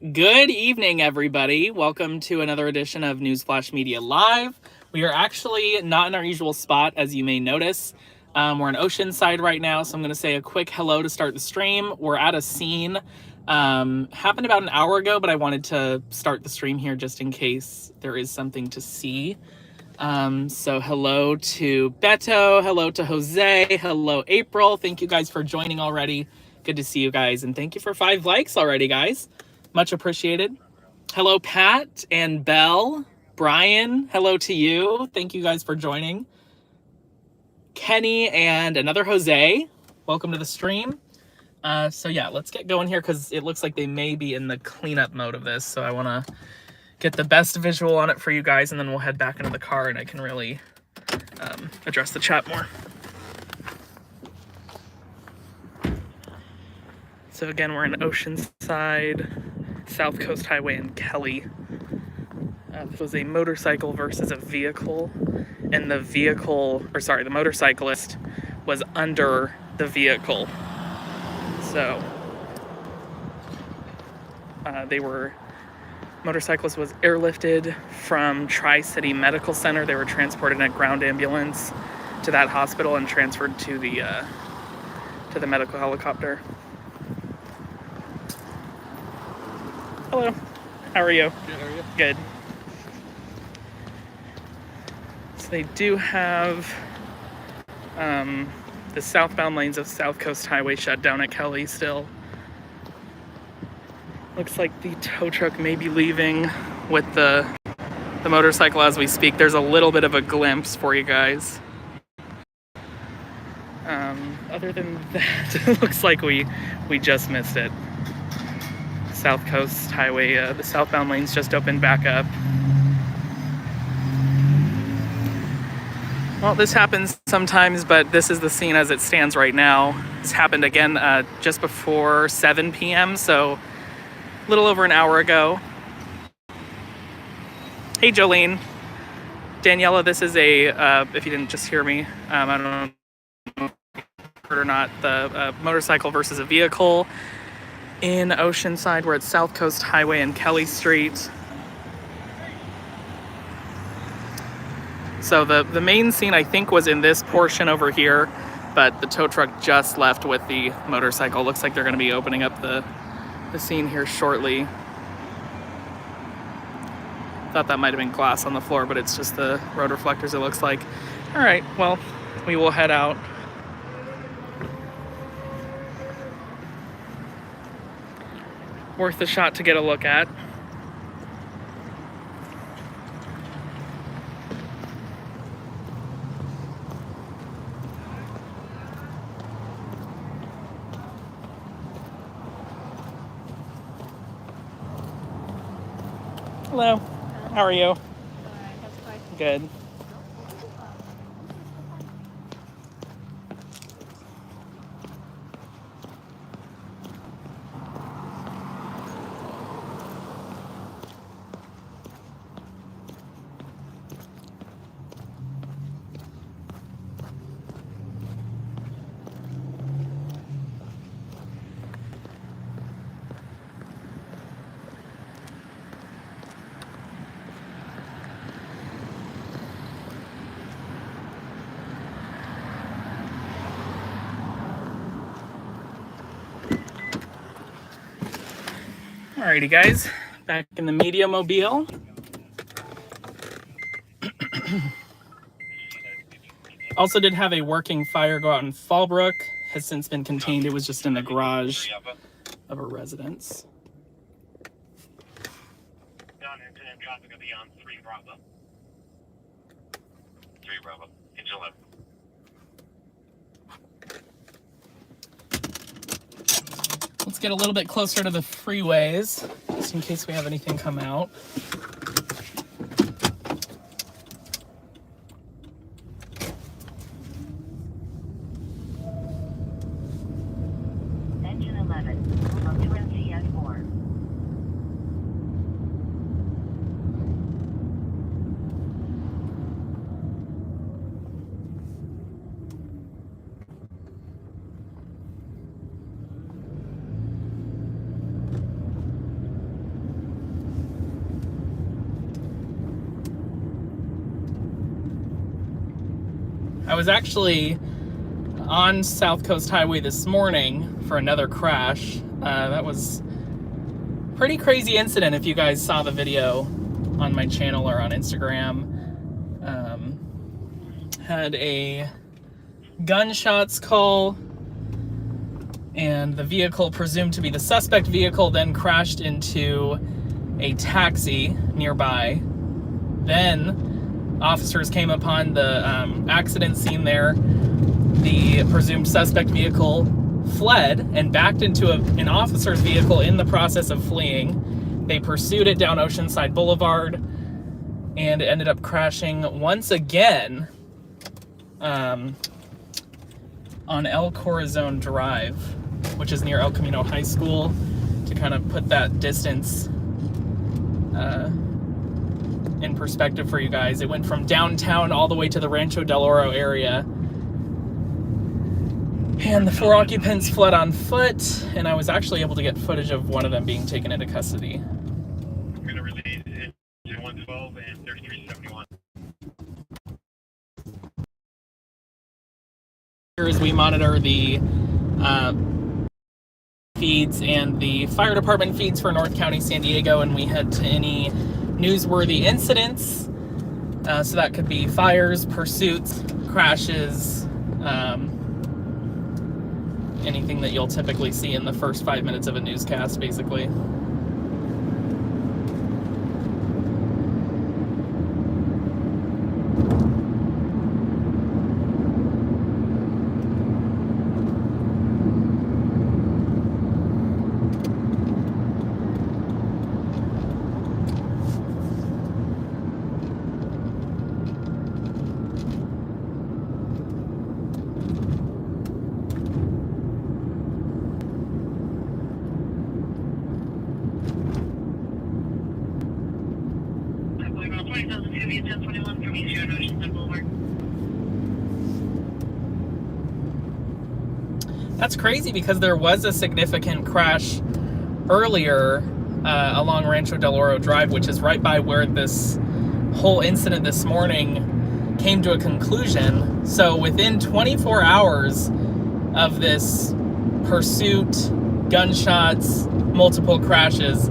Good evening, everybody. Welcome to another edition of Newsflash Media Live. We are actually not in our usual spot, as you may notice. We're in Oceanside right now, so I'm going to say a quick hello to start the stream. We're at a scene. Happened about an hour ago, but I wanted to start the stream here just in case there is something to see. So hello to Beto, hello to Jose, hello April. Thank you guys for joining already. Good to see you guys, and thank you for 5 likes already, guys. Much appreciated. Hello, Pat and Belle. Brian, hello to you. Thank you guys for joining. Kenny and another Jose, welcome to the stream. So yeah, let's get going here because it looks like they may be in the cleanup mode of this. So I want to get the best visual on it for you guys, and then we'll head back into the car and I can really address the chat more. So again, we're in Oceanside, South Coast Highway in Kelly. This was a motorcycle versus a vehicle, and the motorcyclist was under the vehicle. So motorcyclist was airlifted from Tri-City Medical Center. They were transported in a ground ambulance to that hospital and transferred to the medical helicopter. Hello, how are you? Good, how are you? Good. So they do have the southbound lanes of South Coast Highway shut down at Kelly still. Looks like the tow truck may be leaving with the motorcycle as we speak. There's a little bit of a glimpse for you guys. Other than that, it looks like we just missed it. South Coast Highway, the southbound lanes just opened back up. Well, this happens sometimes, but this is the scene as it stands right now. This happened again just before 7 p.m., so a little over an hour ago. Hey, Jolene. Daniela, this is if you didn't just hear me, I don't know if you heard or not, the motorcycle versus a vehicle in Oceanside. We're at South Coast Highway and Kelly Street. So the main scene, I think, was in this portion over here, but the tow truck just left with the motorcycle. Looks like they're going to be opening up the scene here shortly. Thought that might have been glass on the floor, but it's just the road reflectors, it looks like. All right, well, we will head out. Worth a shot to get a look at. Hello, how are you? Good. Alrighty, guys, back in the media mobile. Also did have a working fire go out in Fallbrook. Has since been contained. It was just in the garage of a residence. Non-incident traffic will be on 3 Bravo. 3 Bravo. Engine 11. Let's get a little bit closer to the freeways, just in case we have anything come out. Engine 11, up to MTS 4. I was actually on South Coast Highway this morning for another crash. That was a pretty crazy incident if you guys saw the video on my channel or on Instagram. Had a gunshots call, and the vehicle presumed to be the suspect vehicle then crashed into a taxi nearby. Then officers came upon the accident scene there. The presumed suspect vehicle fled and backed into an officer's vehicle in the process of fleeing. They pursued it down Oceanside Boulevard, and it ended up crashing once again on El Corazon Drive, which is near El Camino High School, to kind of put that distance in perspective for you guys. It went from downtown all the way to the Rancho Del Oro area. And the 4 occupants fled on foot, and I was actually able to get footage of one of them being taken into custody. I'm going to release engine 112 and 3371. As we monitor the feeds and the fire department feeds for North County, San Diego, and we head to any newsworthy incidents. So that could be fires, pursuits, crashes, anything that you'll typically see in the first 5 minutes of a newscast, basically. That's crazy because there was a significant crash earlier along Rancho Del Oro Drive, which is right by where this whole incident this morning came to a conclusion. So within 24 hours of this pursuit, gunshots, multiple crashes,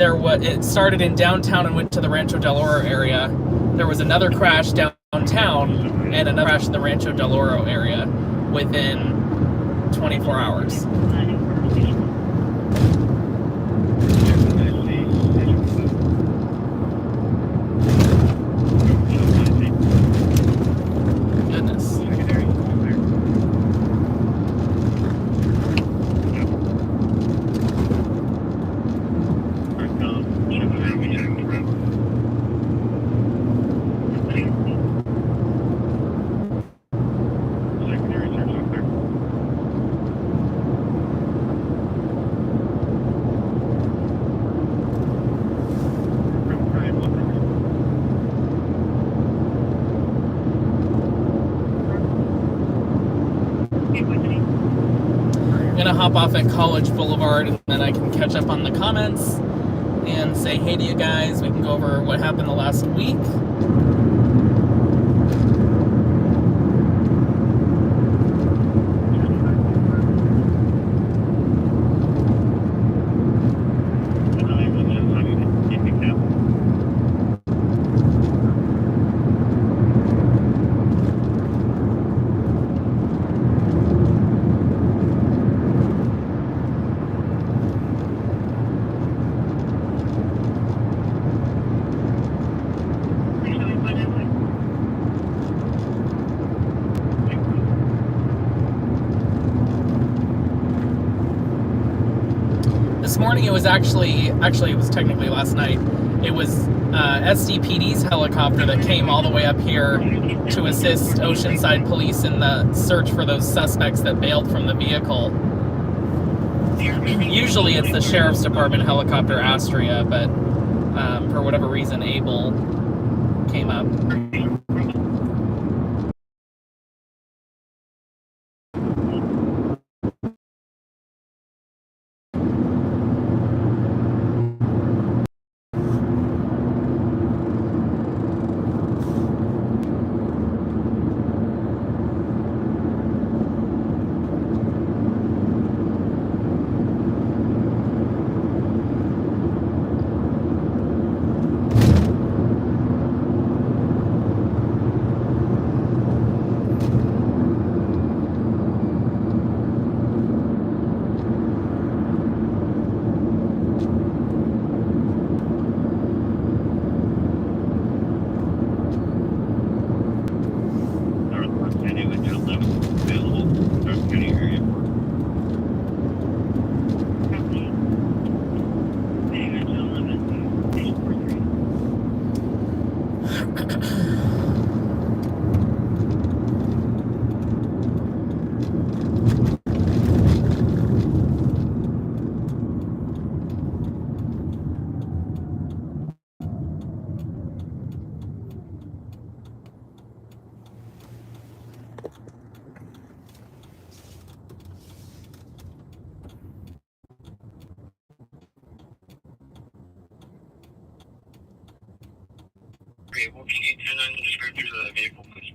it started in downtown and went to the Rancho Del Oro area. There was another crash downtown and another crash in the Rancho Del Oro area within 24 hours. Goodness. Hop off at College Boulevard, and then I can catch up on the comments and say hey to you guys. We can go over what happened the last week. This morning it was actually it was technically last night. It was SDPD's helicopter that came all the way up here to assist Oceanside police in the search for those suspects that bailed from the vehicle. Usually it's the Sheriff's Department helicopter Astria, but for whatever reason Able came up. vehicle. Can you 10-9 describe through the vehicle, please?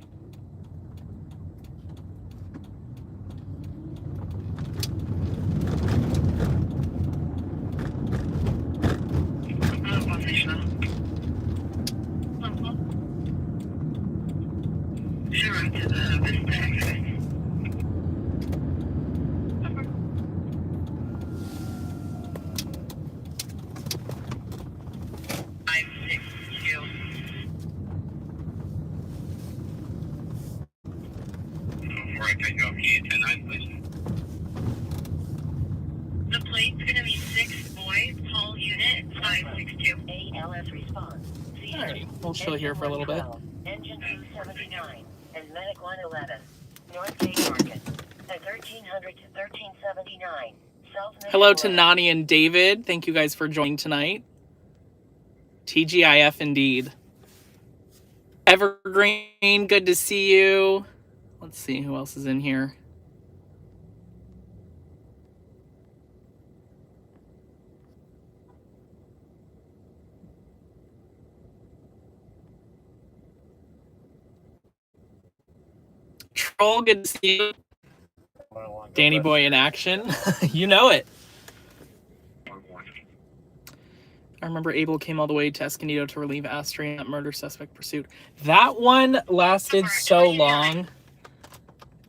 Sure, to the Vista exit. 562. Before I take off, can you 10-9, please? The plate's going to be 6 boys, Paul unit 562. ALS response. Alrighty, we'll chill here for a little bit. Engine 279 and Medic 111. North Gate Market. At 1300 to 1379. South Hello Mission to Road. Nani and David. Thank you guys for joining tonight. TGIF indeed. Evergreen, good to see you. Let's see who else is in here. Troll, good to see you. Danny Boy in action. You know it. I remember Abel came all the way to Escondido to relieve Astrid in that murder suspect pursuit. That one lasted so long.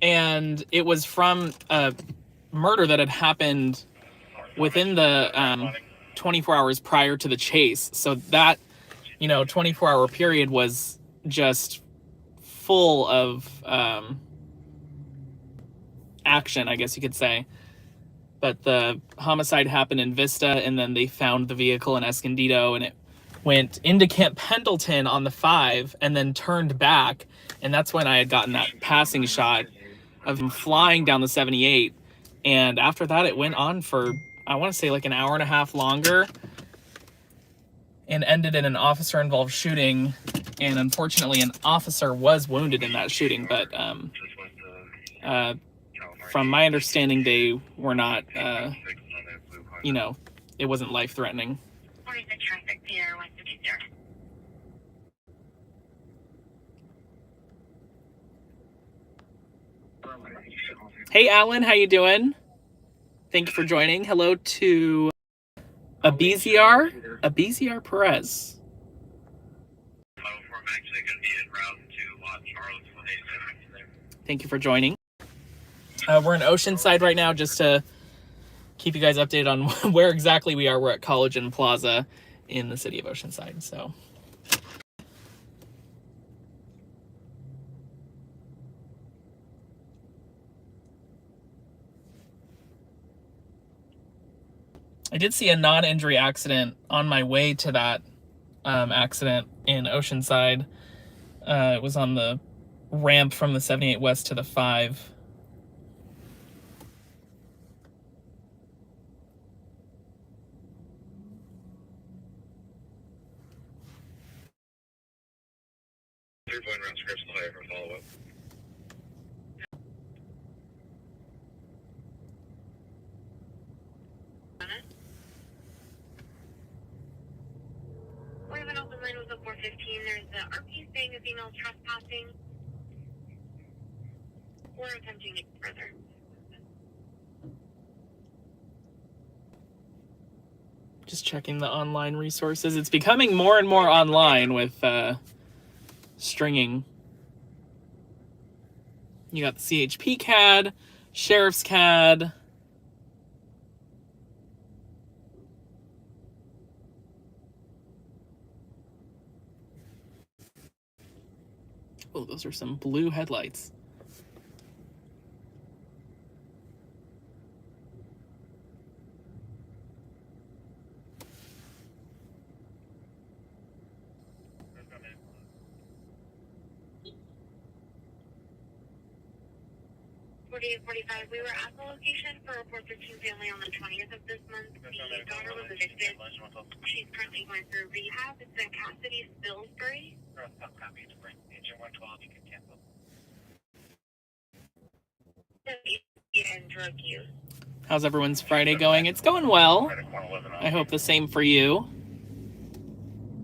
And it was from a murder that had happened within the 24 hours prior to the chase. So that, 24-hour period was just full of action, I guess you could say. But the homicide happened in Vista, and then they found the vehicle in Escondido, and it went into Camp Pendleton on the 5 and then turned back. And that's when I had gotten that passing shot of him flying down the 78. And after that, it went on for, I want to say, like an hour and a half longer, and ended in an officer-involved shooting. And unfortunately, an officer was wounded in that shooting, but from my understanding, they were not, it wasn't life-threatening. What is the traffic there? What's the picture? Hey, Alan, how you doing? Thank you for joining. Hello to Abiziar Perez. I'm actually going to be en route to Los Charles when they there. Thank you for joining. We're in Oceanside right now, just to keep you guys updated on where exactly we are. We're at College and Plaza in the city of Oceanside. So I did see a non-injury accident on my way to that accident in Oceanside. It was on the ramp from the 78 West to the 5. They're going around scripts and lawyer for follow-up. We have an open line with a 415. There's the RP saying a female trespassing. We're attempting it further. Just checking the online resources. It's becoming more and more online with stringing. You got the CHP CAD, Sheriff's CAD. Oh, those are some blue headlights. $48.45. We were at the location for a 413 family on the 20th of this month. The daughter was evicted. She's currently going through rehab. It's in Cassidy, Spilsbury. Engine 112, you can cancel. And drug use. How's everyone's Friday going? It's going well. I hope the same for you.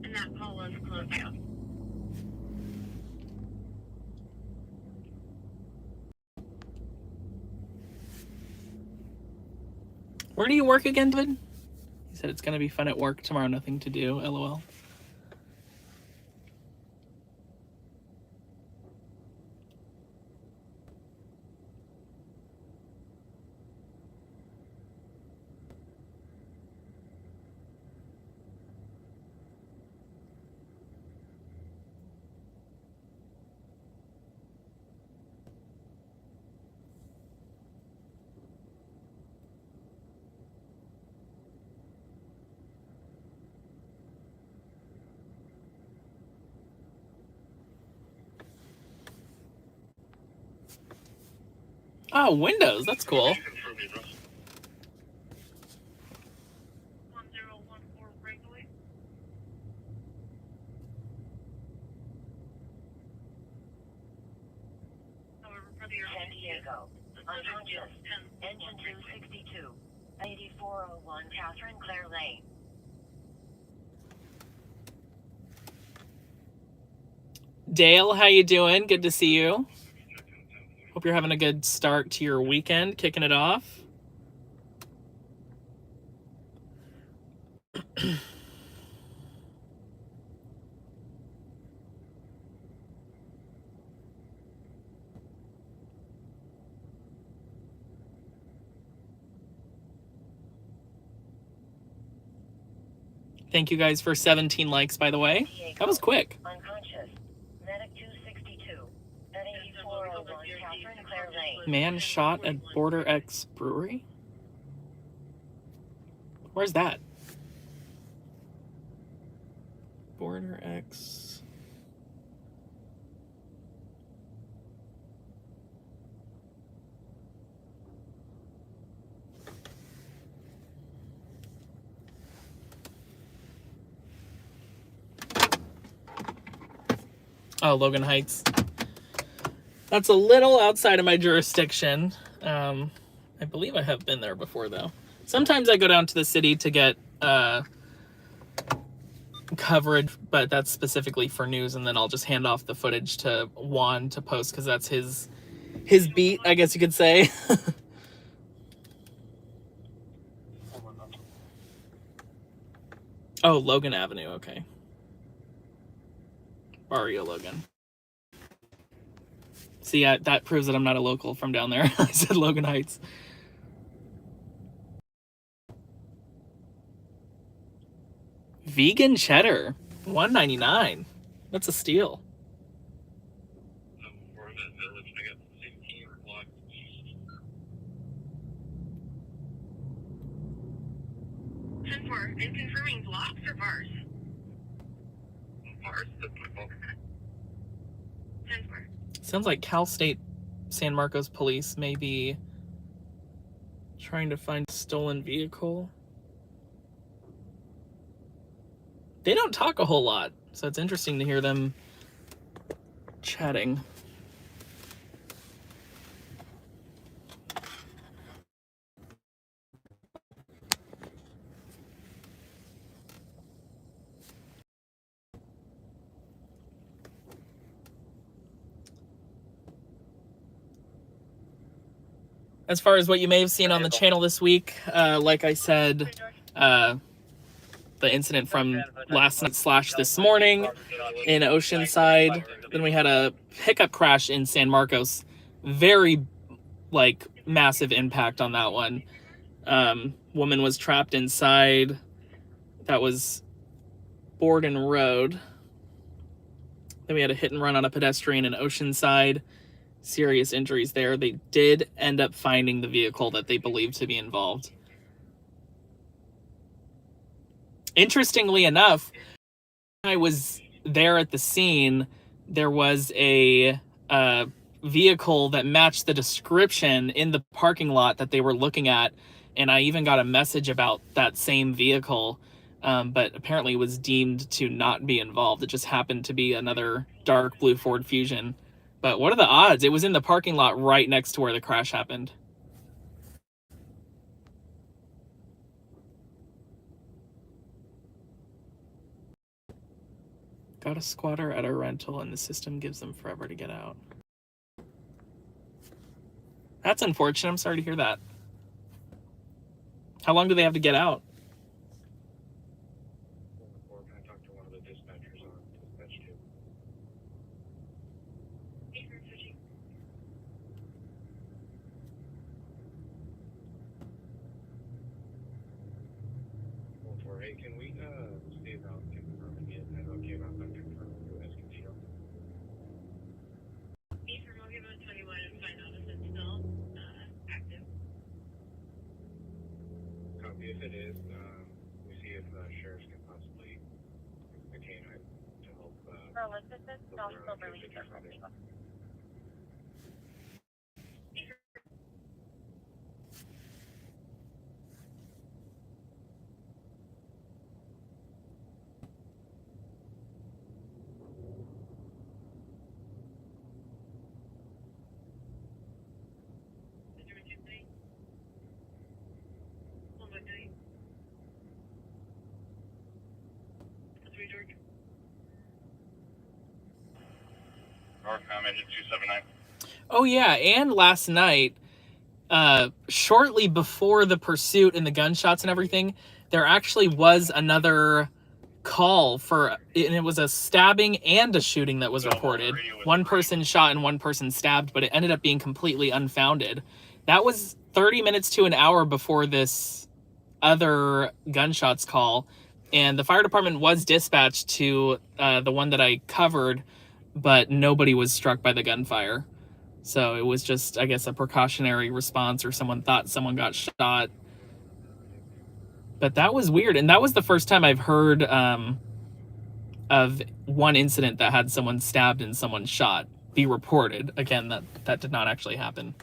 And that call was closed out. Where do you work again, David? He said it's going to be fun at work tomorrow. Nothing to do. LOL. Oh, Windows. That's cool. 1014 breakaway. However, for the San Diego. Unconscious. Engine 262. 8401 Catherine Claire Lane. Dale, how you doing? Good to see you. Hope you're having a good start to your weekend, kicking it off. Thank you guys for 17 likes, by the way. That was quick. Unconscious. Medic 262. At 8401 Catherine Claire Lane. Man shot at Border X Brewery? Where's that? Border X. Oh, Logan Heights. That's a little outside of my jurisdiction. I believe I have been there before, though. Sometimes I go down to the city to get coverage, but that's specifically for news, and then I'll just hand off the footage to Juan to post, because that's his beat, I guess you could say. Oh, Logan Avenue, okay. Barrio Logan. See, that proves that I'm not a local from down there. I said Logan Heights. Vegan cheddar, $1.99. That's a steal. Before that village, I got the same team block. And confirming blocks or bars? Bars, the football. 10-4. Sounds like Cal State San Marcos police may be trying to find a stolen vehicle. They don't talk a whole lot, so it's interesting to hear them chatting. As far as what you may have seen on the channel this week, like I said, the incident from last night / this morning in Oceanside. Then we had a pickup crash in San Marcos. Very, massive impact on that one. Woman was trapped inside. That was Borden Road. Then we had a hit and run on a pedestrian in Oceanside. Serious injuries there. They did end up finding the vehicle that they believed to be involved. Interestingly enough, when I was there at the scene, there was a vehicle that matched the description in the parking lot that they were looking at, and I even got a message about that same vehicle, but apparently was deemed to not be involved. It just happened to be another dark blue Ford Fusion. But what are the odds? It was in the parking lot right next to where the crash happened. Got a squatter at a rental and the system gives them forever to get out. That's unfortunate. I'm sorry to hear that. How long do they have to get out? I talked to one of the dispatchers on dispatch 2. Well, for hey, can we see about confirming it? I know okay about not confirming who has control. Eastern will give us 21 and find out if it's still active. Copy. If it is, we see if sheriffs can possibly attain it to help. Northcom engine 279. Oh yeah, and last night, shortly before the pursuit and the gunshots and everything, there actually was another call for, and it was a stabbing and a shooting that was reported. One person shot and one person stabbed, but it ended up being completely unfounded. That was 30 minutes to an hour before this other gunshots call, and the fire department was dispatched to the one that I covered, but nobody was struck by the gunfire. So it was just, I guess, a precautionary response, or someone thought someone got shot. But that was weird, and that was the first time I've heard of one incident that had someone stabbed and someone shot be reported. Again, that did not actually happen.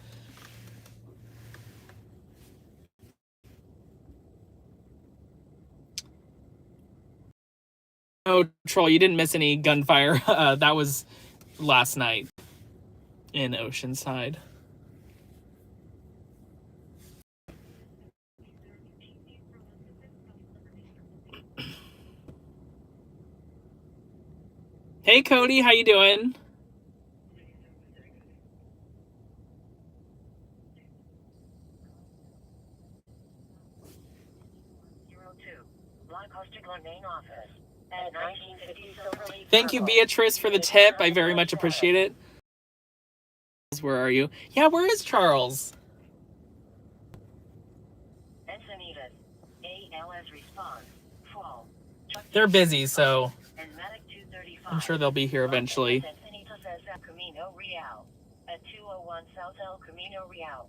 Oh, Troll, you didn't miss any gunfire. That was last night in Oceanside. Hey, Cody, how you doing? Main office at 1950 Silverleaf. Thank you, Beatrice, for the tip. I very much appreciate it. Where are you? Yeah, where is Charles? Encinitas. ALS response. Fall. They're busy, so And Medic 235. I'm sure they'll be here eventually. Encinitas as El Camino Real. At 201 South El Camino Real.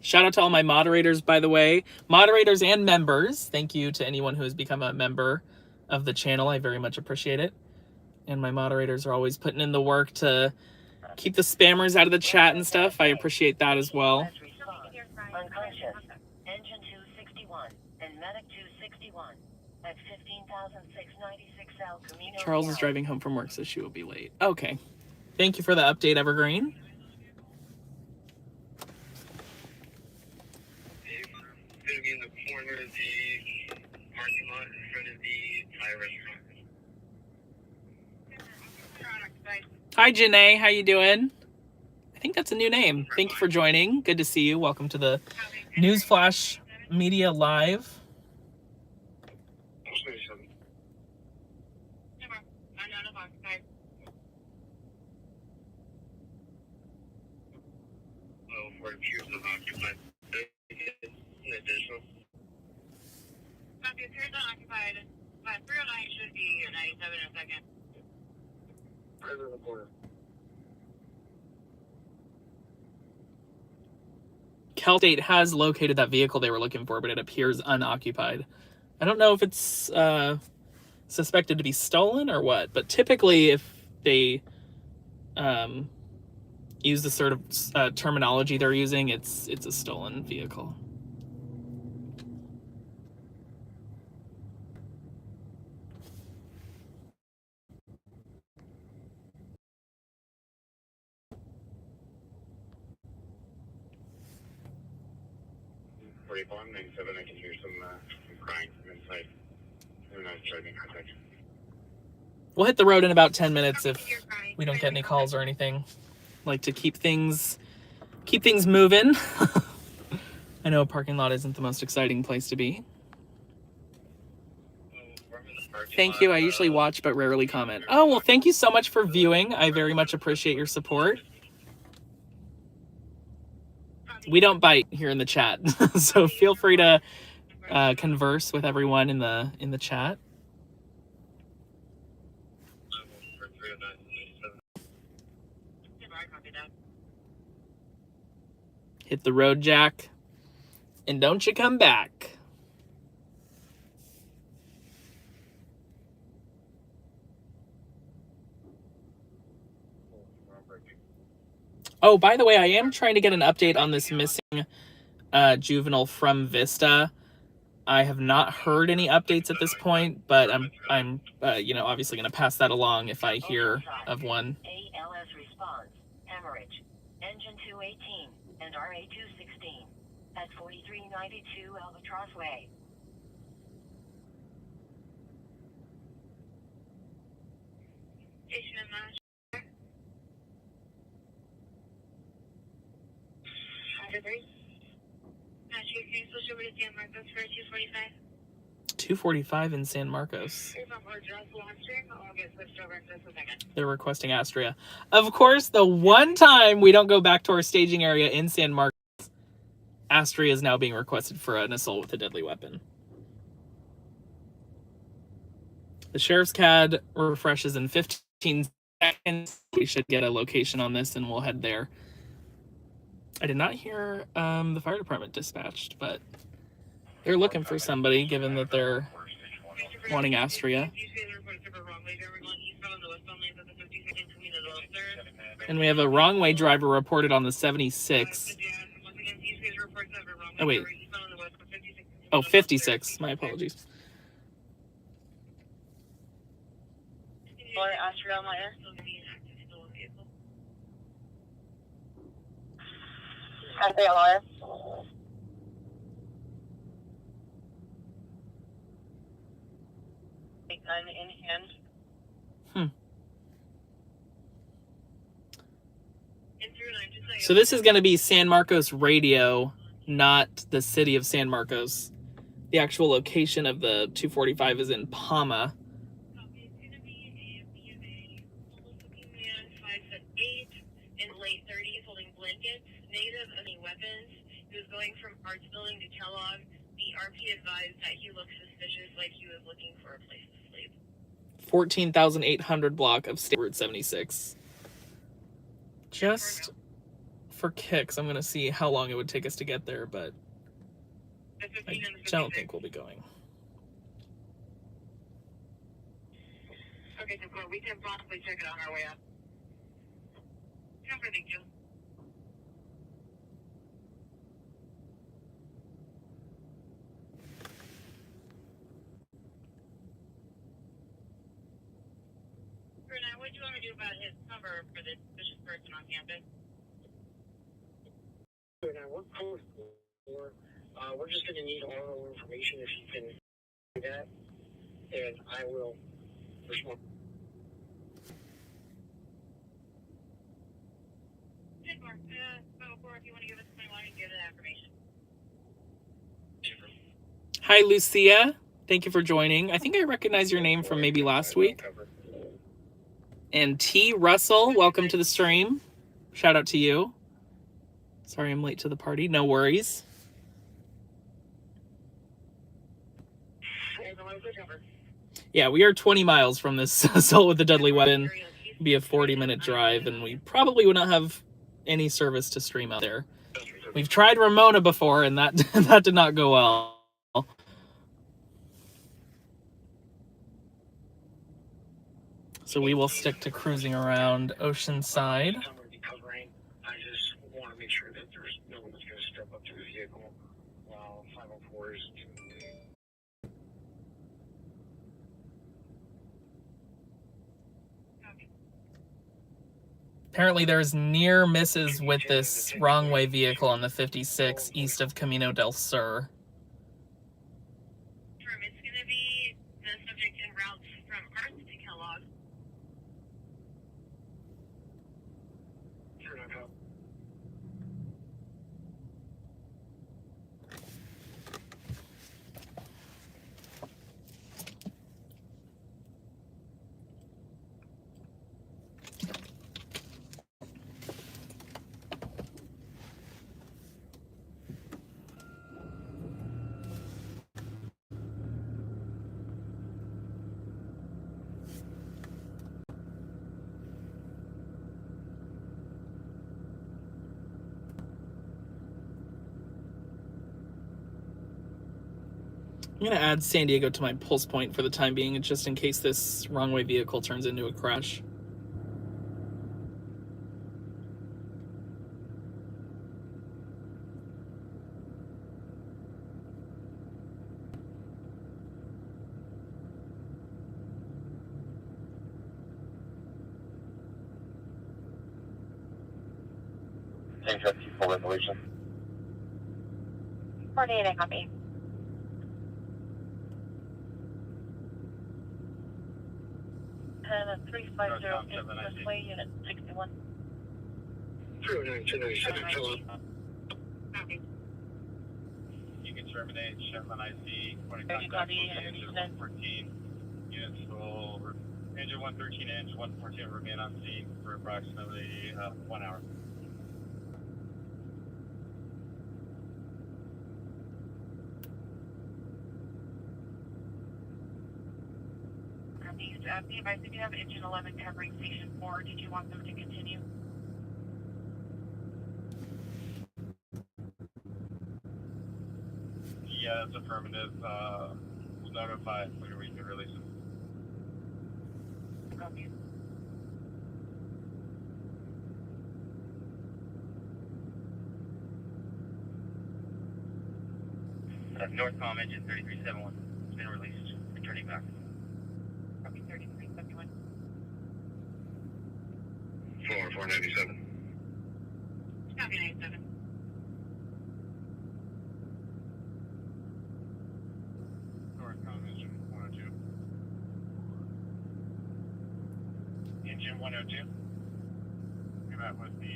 Shout out to all my moderators, by the way. Moderators and members. Thank you to anyone who has become a member of the channel. I very much appreciate it. And my moderators are always putting in the work to keep the spammers out of the chat and stuff. I appreciate that as well. Unconscious. Engine 261 and Medic 261 at 15,696 El Camino. Charles is driving home from work, so she will be late. Okay. Thank you for the update, Evergreen. Going to be in the corner of the parking lot in front of the Thai restaurant. Hi, Janae. How you doing? I think that's a new name. Thank you for joining. Good to see you. Welcome to the Newsflash Media Live. For appears unoccupied. Additional. Copy, appears unoccupied. 309 should be 97 in a second. Right in the corner. CalState has located that vehicle they were looking for, but it appears unoccupied. I don't know if it's suspected to be stolen or what, but typically if they use the sort of terminology they're using, it's a stolen vehicle. On 97, I can hear some crying from inside. They're not driving contact. We'll hit the road in about 10 minutes if we don't get any calls or anything. Like to keep things moving. I know a parking lot isn't the most exciting place to be. Thank you. I usually watch but rarely comment. Oh, well, thank you so much for viewing. I very much appreciate your support. We don't bite here in the chat, so feel free to converse with everyone in the chat. Hit the road, Jack, and don't you come back. Oh, by the way, I am trying to get an update on this missing juvenile from Vista. I have not heard any updates at this point, but I'm you know, obviously going to pass that along if I hear of one. ALS response, hemorrhage, engine 218 and RA 216 at 4392 Albatross Way. Station of Nash. Can you switch over to San Marcos for 245? 245 in San Marcos. They're requesting Astria. Of course, the one time we don't go back to our staging area in San Marcos, Astria is now being requested for an assault with a deadly weapon. The sheriff's CAD refreshes in 15 seconds. We should get a location on this and we'll head there. I did not hear the fire department dispatched, but they're looking for somebody given that they're wanting Astria. And we have a wrong way driver reported on the 76. Oh, wait. Oh, 56. My apologies. Astria, Maya. SALR. Gun in hand. So this is going to be San Marcos radio, not the city of San Marcos. The actual location of the 245 is in Palma. It's going to be a B of A, almost-looking man, 5'8", in late 30s, holding blankets, native of any weapons. He was going from Arts Building to Kellogg. The RP advised that he looked suspicious, like he was looking for a place to sleep. 14,800 block of State Route 76. Just for kicks, I'm going to see how long it would take us to get there, but I don't think we'll be going. Okay, so we can possibly check it on our way up. No, thank you. Bruna, what do you want me to do about his cover for this suspicious person on campus? We're close for. We're just going to need all our information if you can do that, and I will respond. If you want to give us something, why don't you give that information? Hi, Lucia. Thank you for joining. I think I recognize your name from maybe last week. And T. Russell, welcome to the stream. Shout out to you. Sorry I'm late to the party. No worries. Yeah, we are 20 miles from this assault with a deadly weapon. It'd be a 40-minute drive, and we probably would not have any service to stream out there. We've tried Ramona before, and that that did not go well. So we will stick to cruising around Oceanside. I'm going to be covering. I just want to make sure that there's no one that's going to step up to the vehicle while 504 is doing. Apparently there's near misses with this wrong way vehicle on the 56 east of Camino del Sur. It's going to be the subject en route from Arts to Kellogg. I'm going to add San Diego to my pulse point for the time being, just in case this wrong way vehicle turns into a crash. Thanks, that's full resolution. 48, I copy. And 350 Expressway, Unit 61. 309-297, hello. Copy. You can terminate Chevron IC, point of Ready, contact copy, with the engine 114. Units will, engine 113 and engine 114 remain on scene for approximately 1 hour. These, be advised, if you have engine 11 covering station 4, did you want them to continue? Yeah, that's affirmative. We'll notify it when we can release it. Copy. Northcom engine 3371 has been released. Returning back. Copy 3371. 497. Copy 97. Northcom engine 102. Engine 102. Came out with the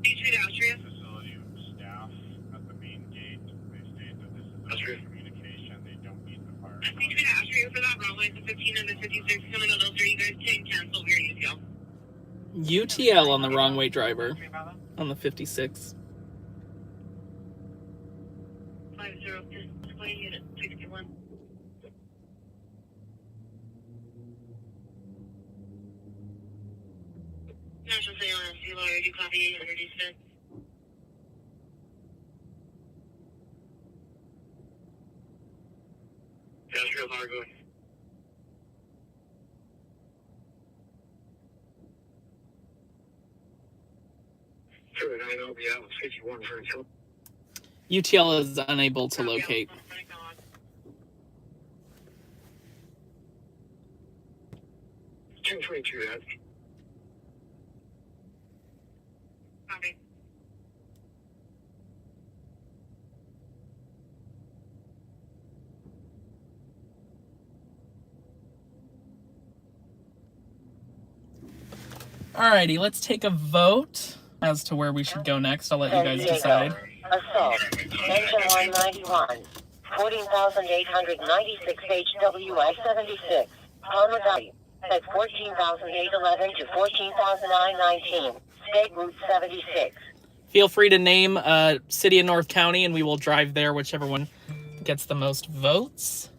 Beachview to Austria. facility staff at the main gate. They state that this is a communication. They don't need the fire. Beachview to Austria for that runway, the 15 and the 56 coming out those are you guys can cancel your UTL. UTL on the wrong way driver on the 56. 50 Expressway, Unit 61. National Salem, Sea Lawyer, do you copy 800 Industrial Margo. Through 9 will be out with 51 for until UTL is unable to locate. 1022 that. Copy. Alrighty, let's take a vote as to where we should go next. I'll let you guys decide. Assault. Engine 191. 14,896 HWI 76. Palmer Valley. At 14,811 to 14,919. State Route 76. Feel free to name a city in North County and we will drive there, whichever one gets the most votes.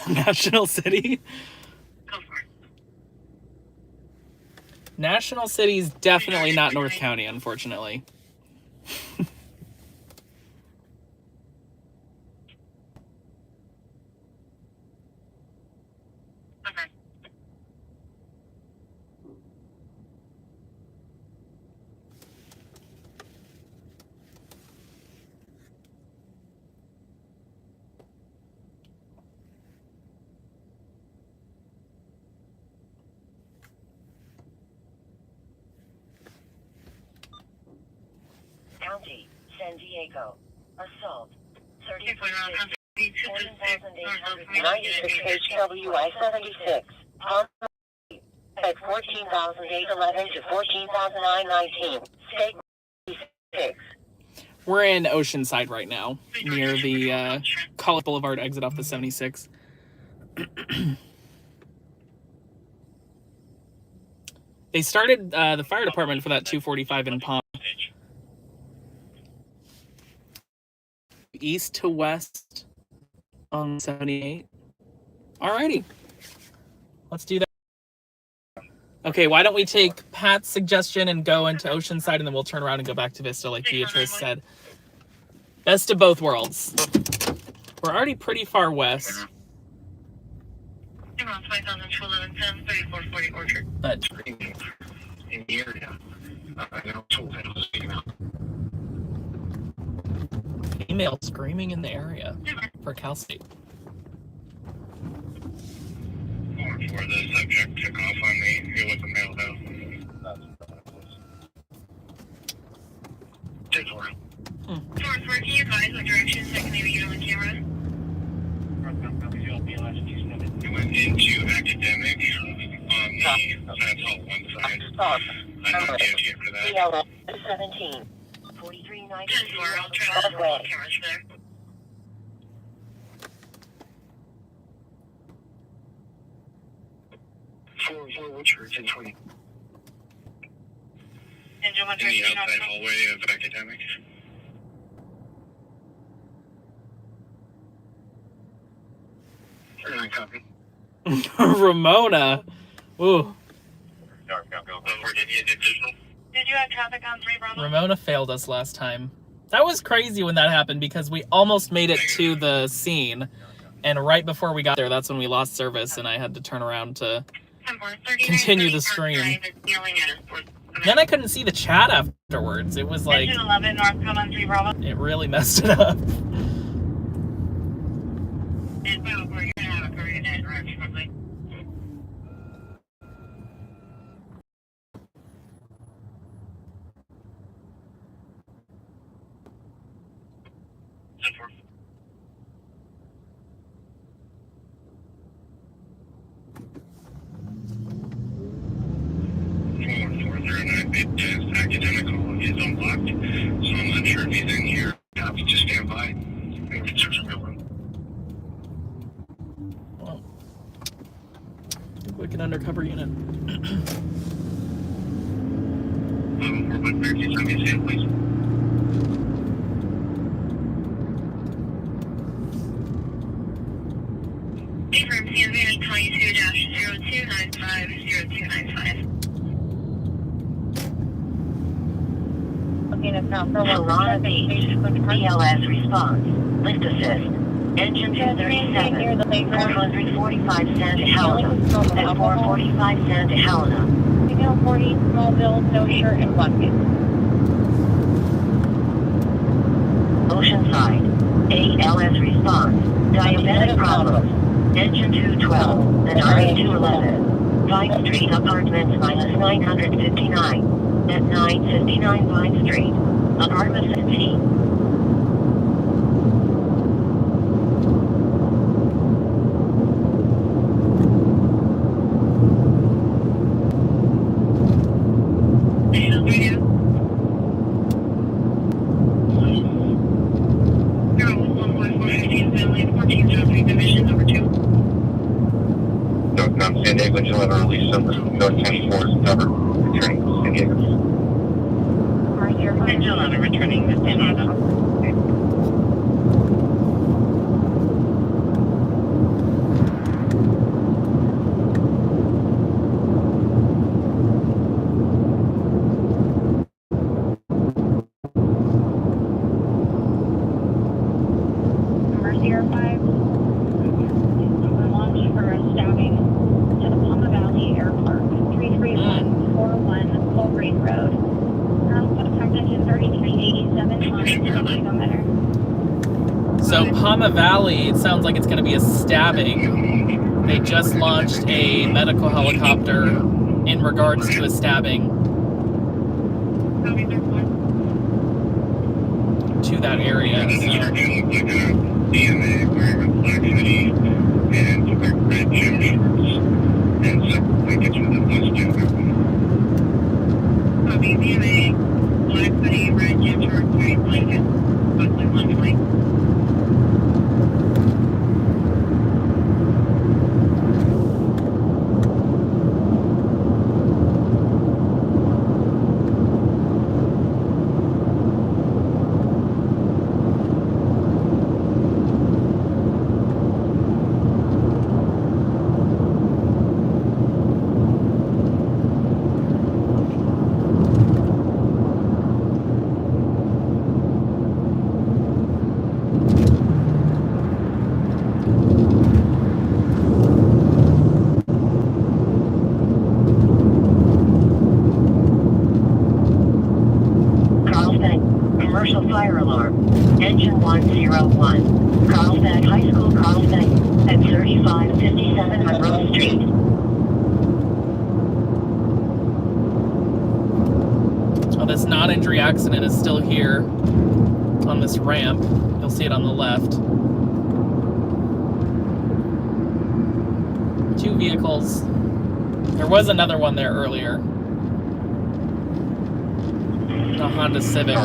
National City. Go for it. National City's definitely not North County, unfortunately. Okay. County. San Diego. Assault. 96 HWI 76. Palmer Valley. At 14,811 to 14,919. State Route 6. We're in Oceanside right now, near the College Boulevard exit off the 76. They started the fire department for that 245 in Palm. East to west on 78. Alrighty. Let's do that. Okay, why don't we take Pat's suggestion and go into Oceanside, and then we'll turn around and go back to Vista like Beatrice said. Best of both worlds. We're already pretty far west. Around 5,011, 3440 Orchard. But In the area. I know told that was speaking out. female screaming in the area for Cal State. Or for the subject took off on me. It was a male though. Take for it. Source, where can you advise what direction so I can maybe get on the camera? We went into academic on the Science Hall one side. I'm not DOT for that. CLS 17. 4390 I'll try to roll the cameras there. For Orchard, 1020. Engine In the 113 outside hallway of academic. Copy. Ramona. Ooh. Did you have traffic on 3 Bravo? Ramona failed us last time. That was crazy when that happened because we almost made it to the scene. And right before we got there, that's when we lost service and I had to turn around to continue the stream. Then I couldn't see the chat afterwards. It was like, Engine 11 northbound on 3 Bravo. it really messed it up. And Bravo, we're gonna have a career net rush quickly. Academic hall is unlocked, so I'm not sure if he's in here. Happy to stand by. Well, quick and undercover unit. We're with Bear, can you tell me his name, please? Affirm, CNV 22-0295-0295. Okay, that's not for Solana Beach. CLS response. Lift assist. Engine 237. 445 Santa Helena. At 445 Santa Helena. Female 40, small build, no shirt and blanket. Oceanside. ALS response. Diabetic problems. Engine 212. And RA211. 5th Street Apartments minus 959. At 959 Vine Street. Apartment 15. National Radio. Zero 11415 family 1403 division number 2. Northbound San Diego, you'll have a release number. North 24 is covered. Returning to San Diego. Engine 11 returning to San Diego. Number 05, launch for a stabbing to the Palma Valley Airport, 33141 Colgrave Road. Contact engine 3387 on speedometer. So Palma Valley, it sounds like it's going to be a stabbing. They just launched a medical helicopter in regards to a stabbing to that area. This So. starting to look like a DMA wearing a black hoodie and like red gym shorts and separate blankets with a Mustang. Copy DMA, black hoodie, red gym shorts, white blanket, Buckley 120. commercial fire alarm. Engine 101. Carlsbad High School, Carlsbad, at 3557 Monroe Street. Oh, this non-injury accident is still here on this ramp. You'll see it on the left. 2 vehicles. There was another one there earlier. A Honda Civic.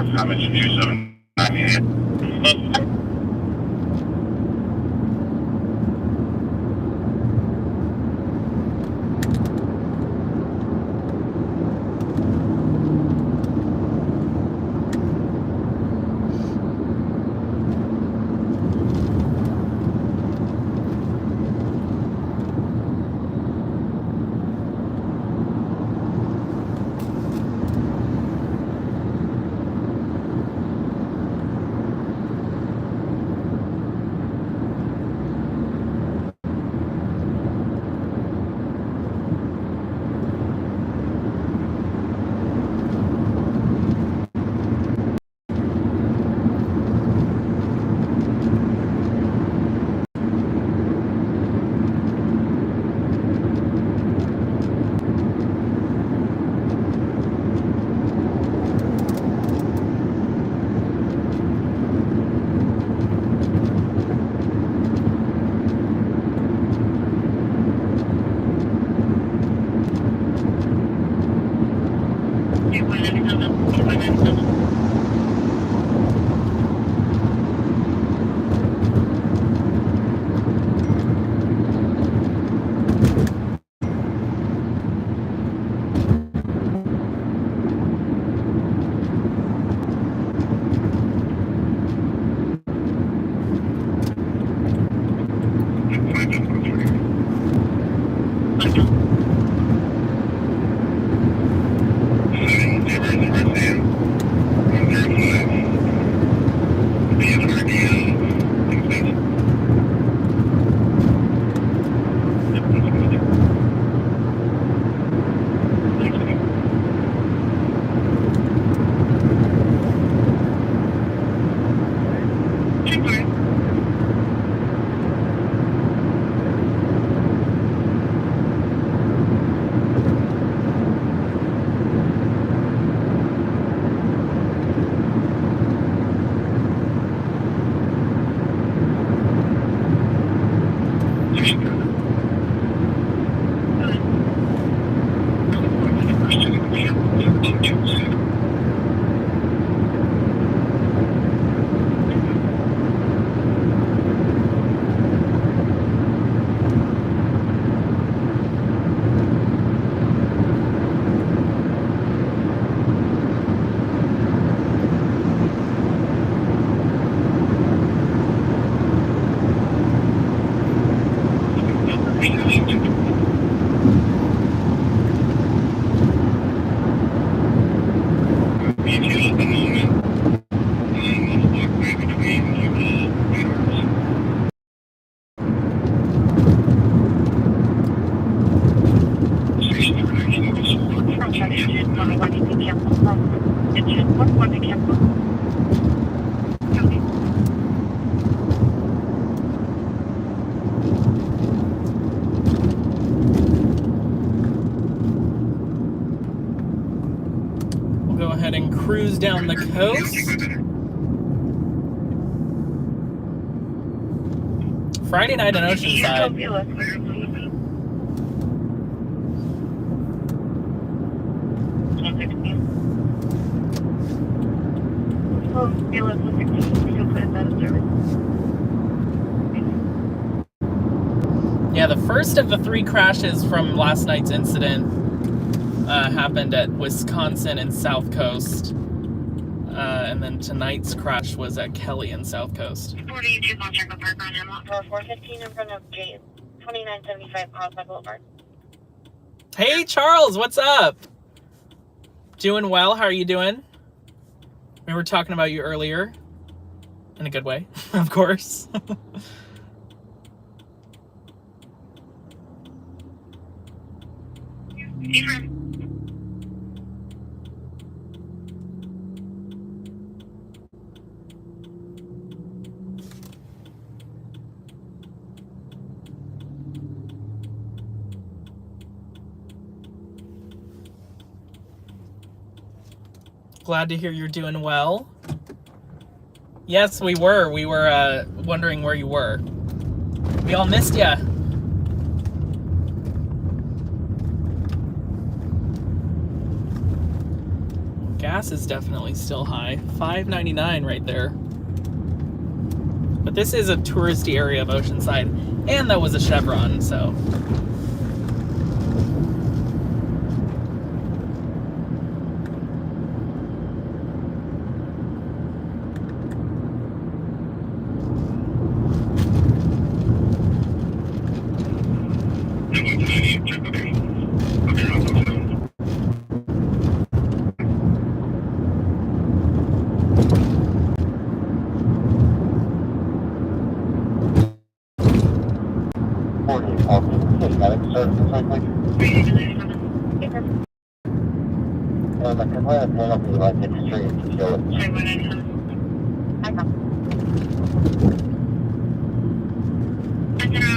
We'll go ahead and cruise down the coast. Friday night in Oceanside. Yeah, the first of the 3 crashes from last night's incident happened at Wisconsin and South Coast. And then tonight's crash was at Kelly and South Coast. 42 Montague Park on Hemlock. For 415 in front of J 2975 Carlsbad Boulevard. Hey, Charles, what's up? Doing well. How are you doing? We were talking about you earlier. In a good way, of course. glad to hear you're doing well. Yes, we were. We were wondering where you were. We all missed ya. Gas is definitely still high. $5.99 right there. But this is a touristy area of Oceanside, and that was a Chevron, so.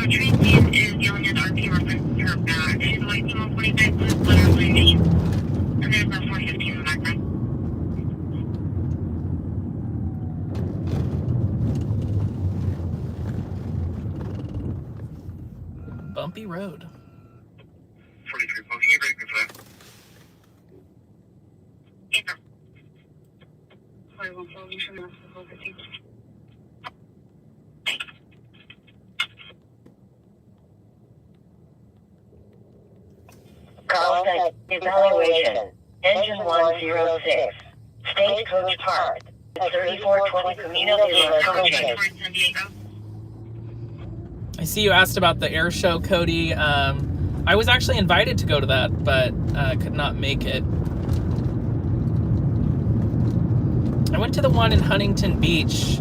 Tracy is yelling at RP reference her back. She's like 145 plus literally me. And there's a 415 in the background. Bumpy road. 43, can you break this up? Yeah. 41 from the 415. Carlsbad evaluation. Engine 106. Stagecoach Park. 3420 Camino de los Coches. Towards San Diego. I see you asked about the air show, Cody. I was actually invited to go to that, but could not make it. I went to the one in Huntington Beach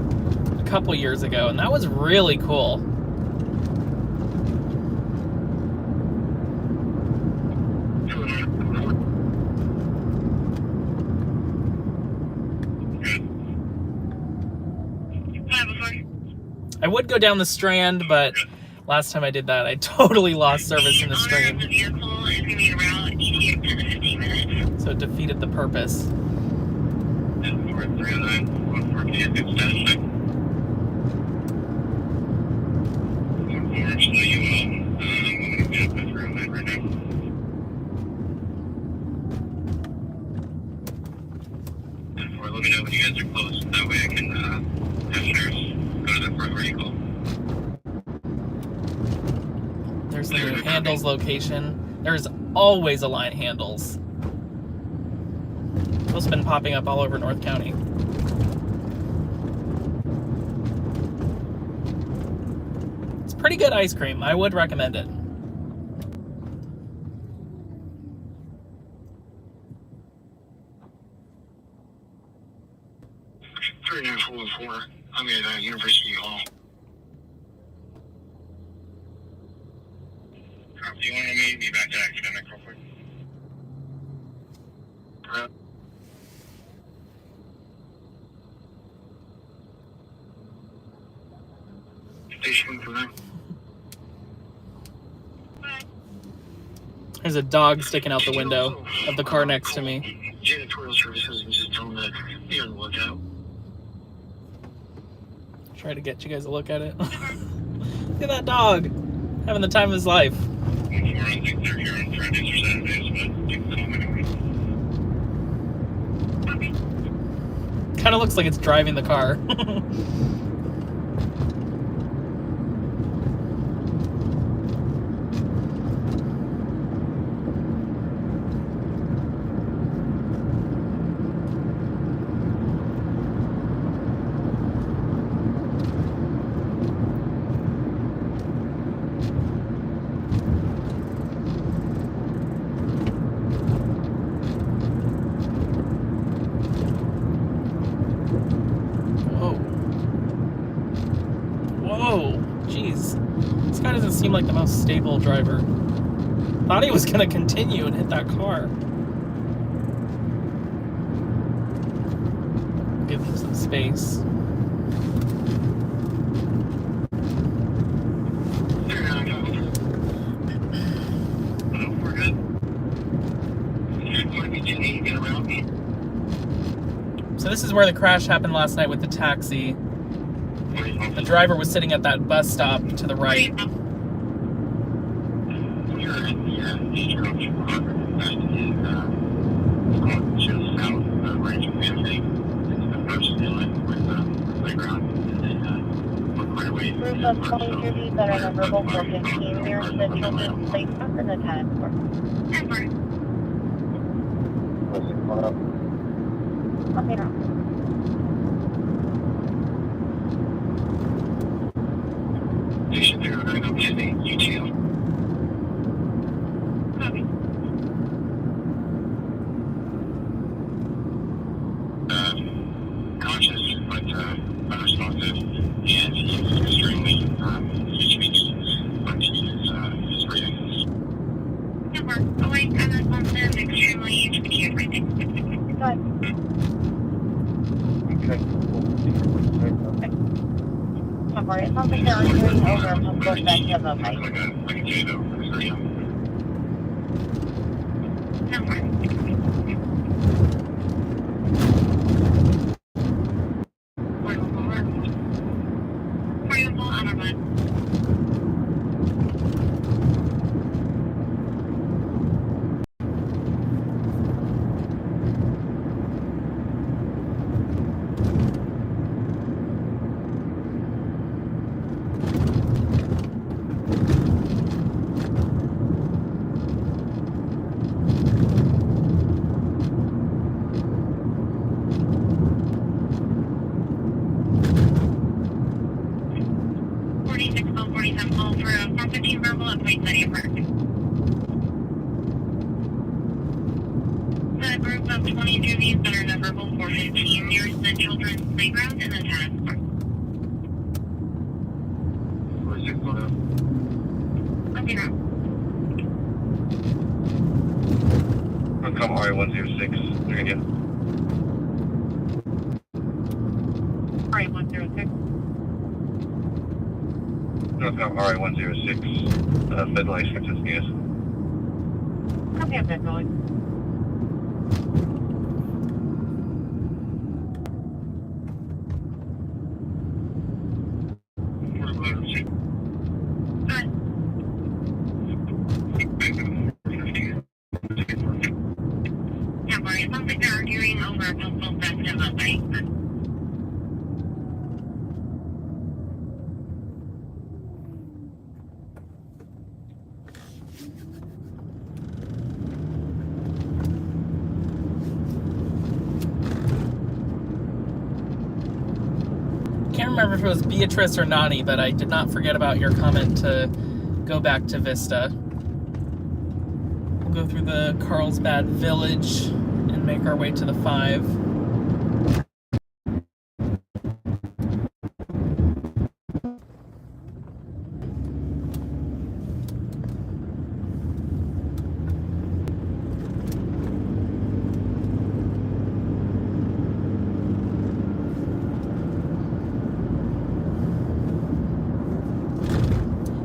a couple years ago, and that was really cool. I would go down the Strand, but last time I did that, I totally lost service in the stream. The vehicle is going to be around 88 to 15 minutes. So it defeated the purpose. 4309, 114, good status check. 14, so you will. I'm going to get up this room right now. Let me know when you guys are close. That way I can have shares go to the front where you call. There's the new Handles location. There's always a line Handles. Those have been popping up all over North County. It's pretty good ice cream. I would recommend it. I'm at University Hall. Do you want to meet me back to academic real quick? Station for that. There's a dog sticking out the window of the car next to me. Janitorial services and just tell them that be on the lookout. Try to get you guys a look at it. Look at that dog. Having the time of his life. I don't think they're here on Fridays or Saturdays, but you can call me anyway. Kind of looks like it's driving the car. Seemed like the most stable driver. Thought he was gonna continue and hit that car. Give him some space. We're good. You're going to be 280, get around me. where the crash happened last night with the taxi. The driver was sitting at that bus stop to the right. We're in the age group 190, just south of Rancho Family. It's the first inlet with the playground. And then, we're quite a ways. Group of 23 that are numberable 415 near the children's playground in the task force. What's it called up? Okay, now. Station 0908, UTL. Copy. Conscious but unresponsive, and he's extremely speech but his ratings. Number 08, unresponsive, extremely HPD, everything. Go ahead. Okay. Sorry, it sounds like they're arguing over a possible effect of a bike. Like a potato for the radio. Number. Portable Armament. Call for a 415 verbal at Point City Park. The group of 20 juveniles that are numberable 415 near the children's playground in the task force. What's it called up? Okay, now. Come RA106, you're gonna get. Alright, 106. Northcom RA106, Midlight Texas News. Copy of that noise. Yeah, Barry, it sounds like they're arguing over a possible theft of a bike. Can't remember if it was Beatrice or Nani, but I did not forget about your comment to go back to Vista. We'll go through the Carlsbad Village and make our way to the 5.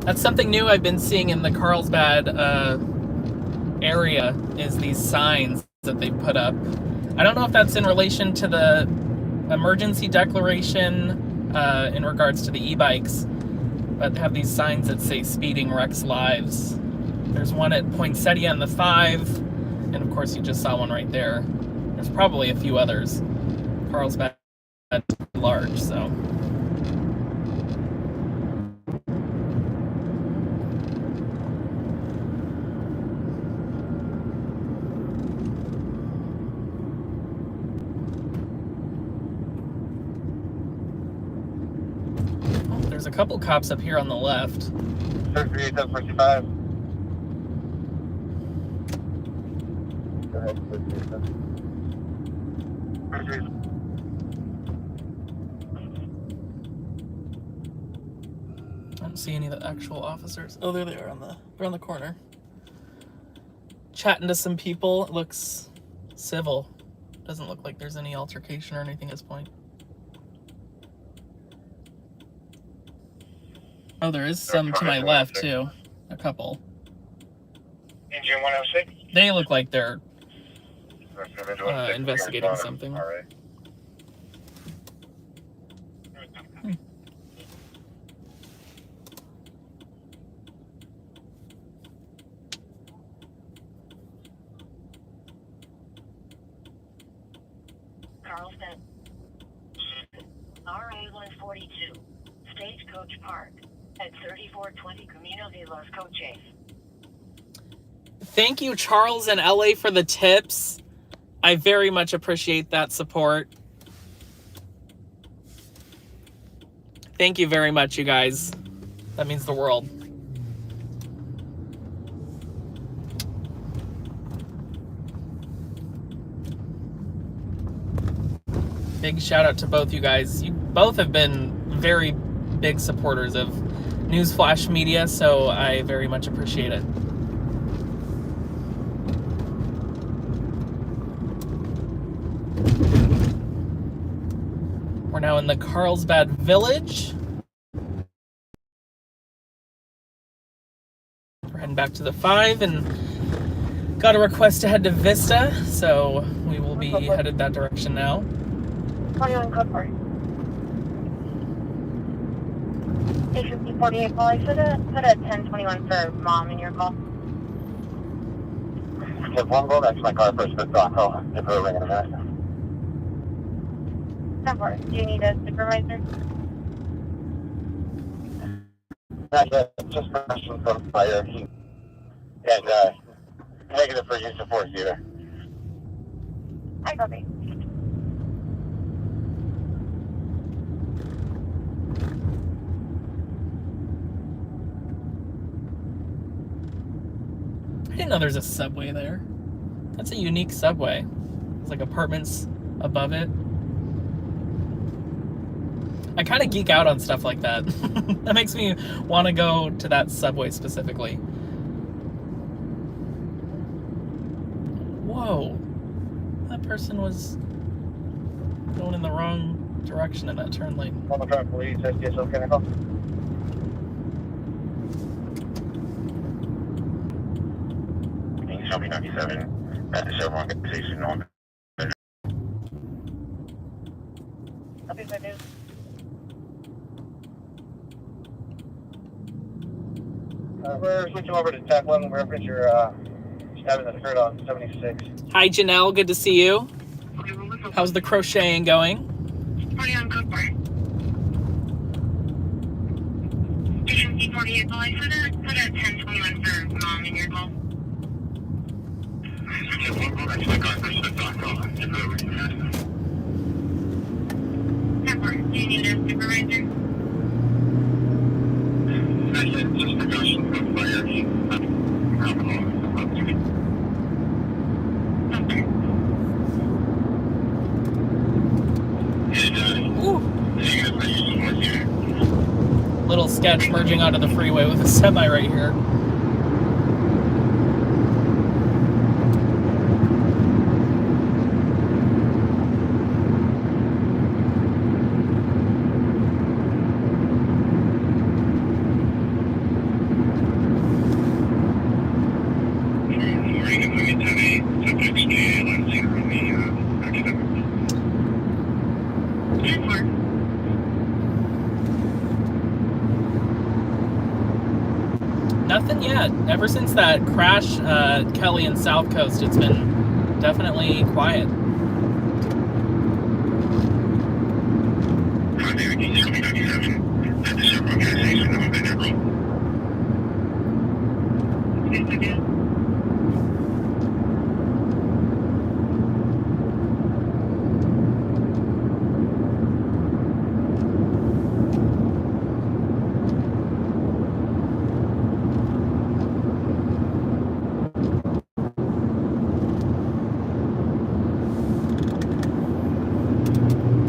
That's something new I've been seeing in the Carlsbad area, is these signs that they put up. I don't know if that's in relation to the emergency declaration in regards to the e-bikes, but they have these signs that say speeding wrecks lives. There's one at Poinsettia and the 5, and of course you just saw one right there. There's probably a few others. Carlsbad is large, so. There's a couple cops up here on the left. 3855. Go ahead, 3855. I don't see any of the actual officers. Oh, there they are they're on the corner. Chatting to some people. It looks civil. Doesn't look like there's any altercation or anything at this point. Oh, there is some to my left too. A couple. Engine 106. They look like they're investigating something. All right. Carlsbad. RA 142. Stagecoach Park. At 3420 Camino de los Coches. Thank you, Charles and LA, for the tips. I very much appreciate that support. Thank you very much, you guys. That means the world. Big shout out to both you guys. You both have been very big supporters of Newsflash Media, so I very much appreciate it. We're now in the Carlsbad Village. We're heading back to the 5 and got a request to head to Vista, so we will be headed that direction now. 21 code park. Station 48 call. I put a 1021 for mom in your call. If one goal, that's my car first, but on call. If we're ringing a minute. 10-4. Do you need a supervisor? Not yet, just question from fire. And, negative for use of force either. I copy. I didn't know there's a subway there. That's a unique subway. It's like apartments above it. I kind of geek out on stuff like that. That makes me want to go to that subway specifically. Whoa. That person was going in the wrong direction in that turn lane. Mama Truck Police, SDSO Chemical. Shelby 97 at the Chevron gas station on. Copy for news. We're switching over to TAC 1. We're reference your stabbing that occurred on 76. Hi, Janelle. Good to see you. How's the crocheting going? 21 code park. Station 48 call. I put a 1021 for mom in your call. If one goal, that's my car first, but on call. If we're ringing a minute. 10-4. Do you need a supervisor? Not yet, just precaution from fire. Alcohol. Okay. And, Ooh. negative for use of force either. Little sketch merging onto the freeway with a semi right here. Nothing yet. Ever since that crash, Kelly and South Coast, it's been definitely quiet.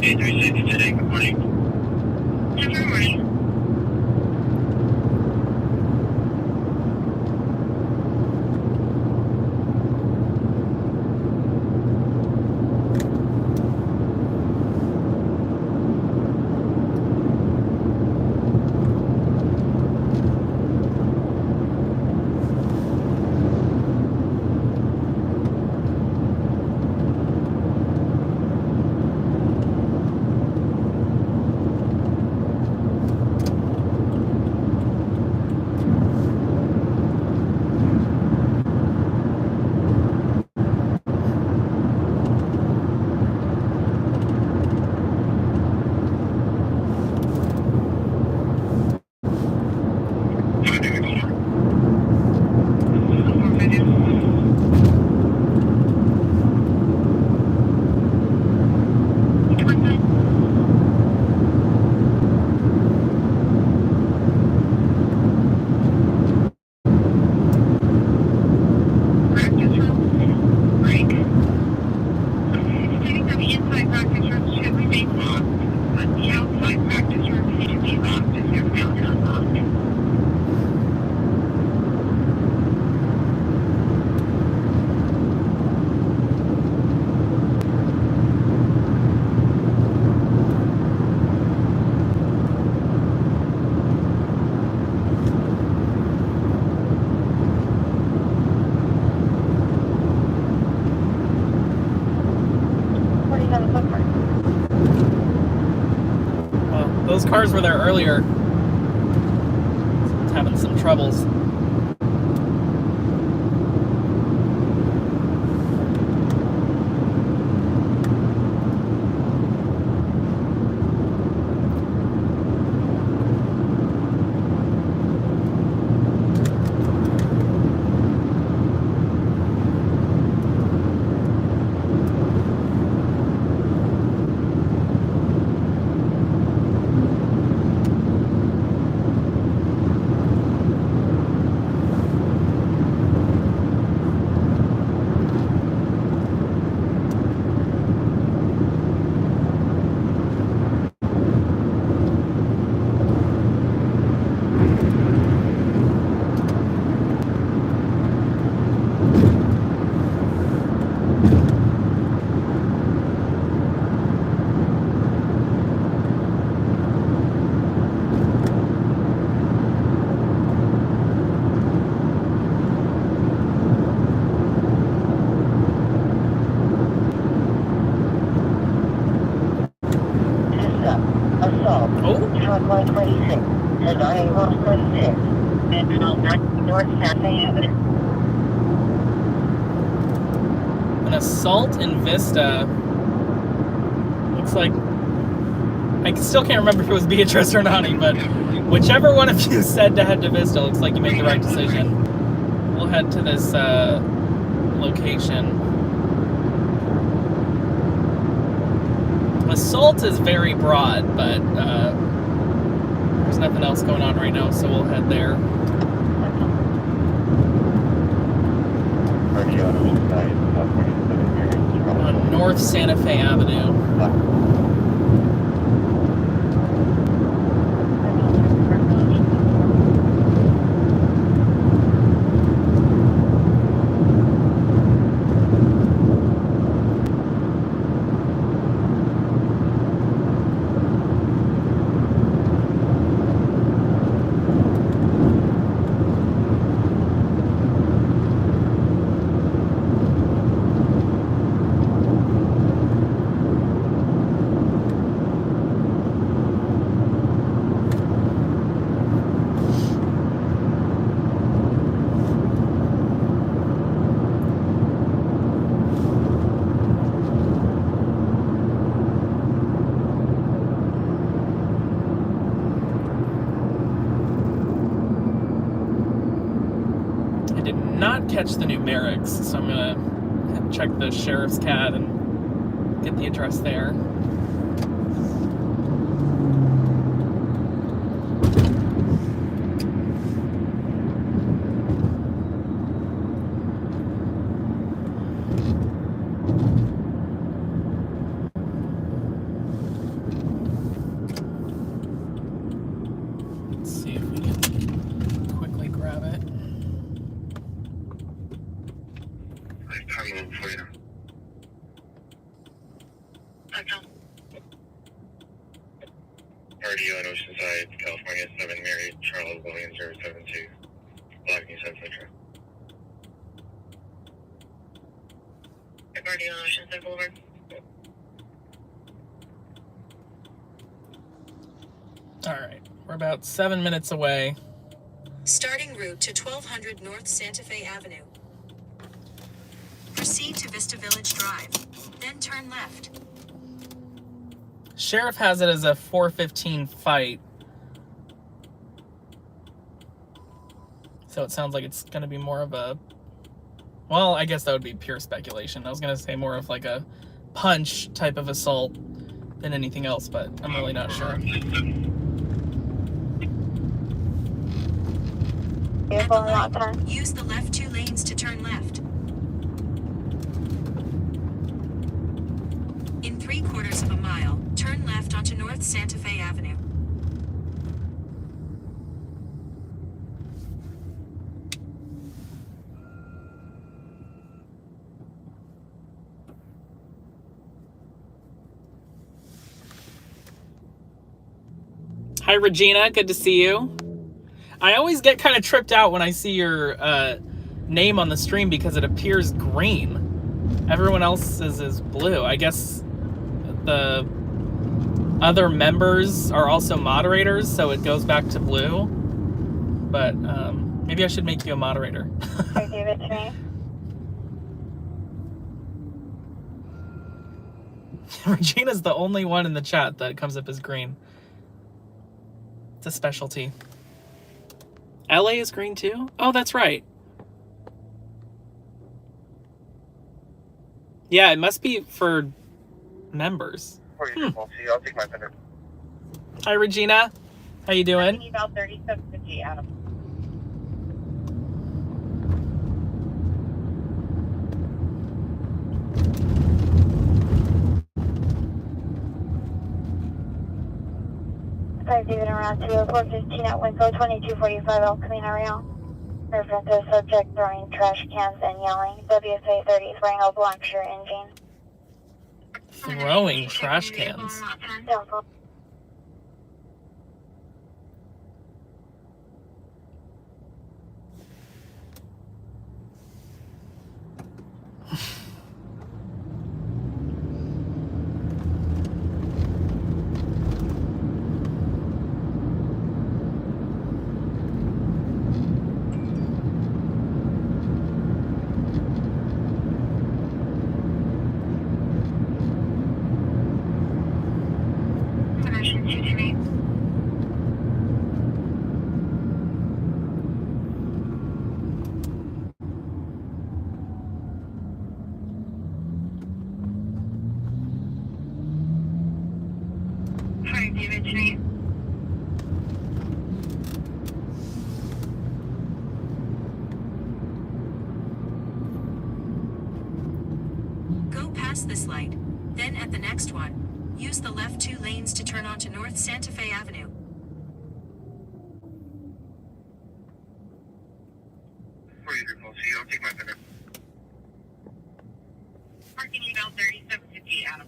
Today, good morning. Good morning. Those cars were there earlier. It's having some troubles. Truck line 26, and I-1 26, and North Santa Fe Avenue. An assault in Vista. Looks like... I still can't remember if it was Beatrice or Nani, but whichever one of you said to head to Vista, looks like you made the right decision. We'll head to this location. Assault is very broad, but there's nothing else going on right now, so we'll head there. On North Santa Fe Avenue. Not catch the numerics, so I'm gonna check the sheriff's CAD and get the address there. Let's see if we can quickly grab it. Targeting for you. RDO in Oceanside, California, 7 Mary, Charles Williams 072, blocking South Central. RDO on Oceanside Boulevard. Alright, we're about 7 minutes away. Starting route to 1200 North Santa Fe Avenue. Proceed to Vista Village Drive, then turn left. Sheriff has it as a 4:15 fight. So it sounds like it's going to be more of a... Well, I guess that would be pure speculation. I was going to say more of like a punch type of assault than anything else, but I'm really not sure. At the light, use the left 2 lanes to turn left. In 3/4 of a mile, turn left onto North Santa Fe Avenue. Hi, Regina. Good to see you. I always get kind of tripped out when I see your name on the stream because it appears green. Everyone else's is blue. I guess the other members are also moderators, so it goes back to blue. But maybe I should make you a moderator. Hi, David, today. Regina's the only one in the chat that comes up as green. It's a specialty. LA is green too? Oh, that's right. Yeah, it must be for members. I'll take my vendor. Hi, Regina. How you doing? About 3750 Adam. Hi, David, around 20415 at Winco 2245 El Camino Real. Reference to subject throwing trash cans and yelling. WFA 30 spraying a Blackshire engine. Throwing trash cans. Downfall. Hi, David, today. Go past this light. Then at the next one, use the left 2 lanes to turn onto North Santa Fe Avenue. I'll take my vendor. Parking about 3750 Adam.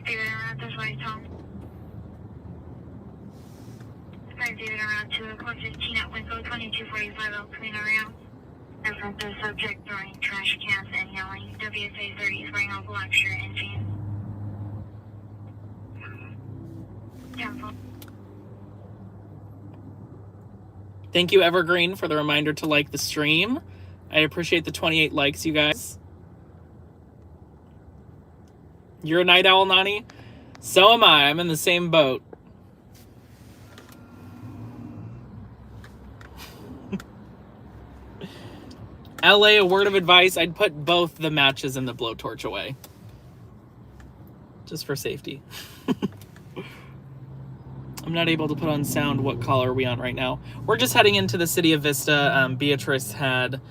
David, around this way, Tom. Hi, David, around 20415 at Winco 2245 El Camino Real. Reference to subject throwing trash cans and yelling. WFA 30 spraying a Blackshire engine. Downfall. Thank you, Evergreen, for the reminder to like the stream. I appreciate the 28 likes, you guys. You're a night owl, Nani? So am I. I'm in the same boat. LA, a word of advice. I'd put both the matches in the blowtorch away. Just for safety. I'm not able to put on sound. What call are we on right now? We're just heading into the city of Vista. Beatrice had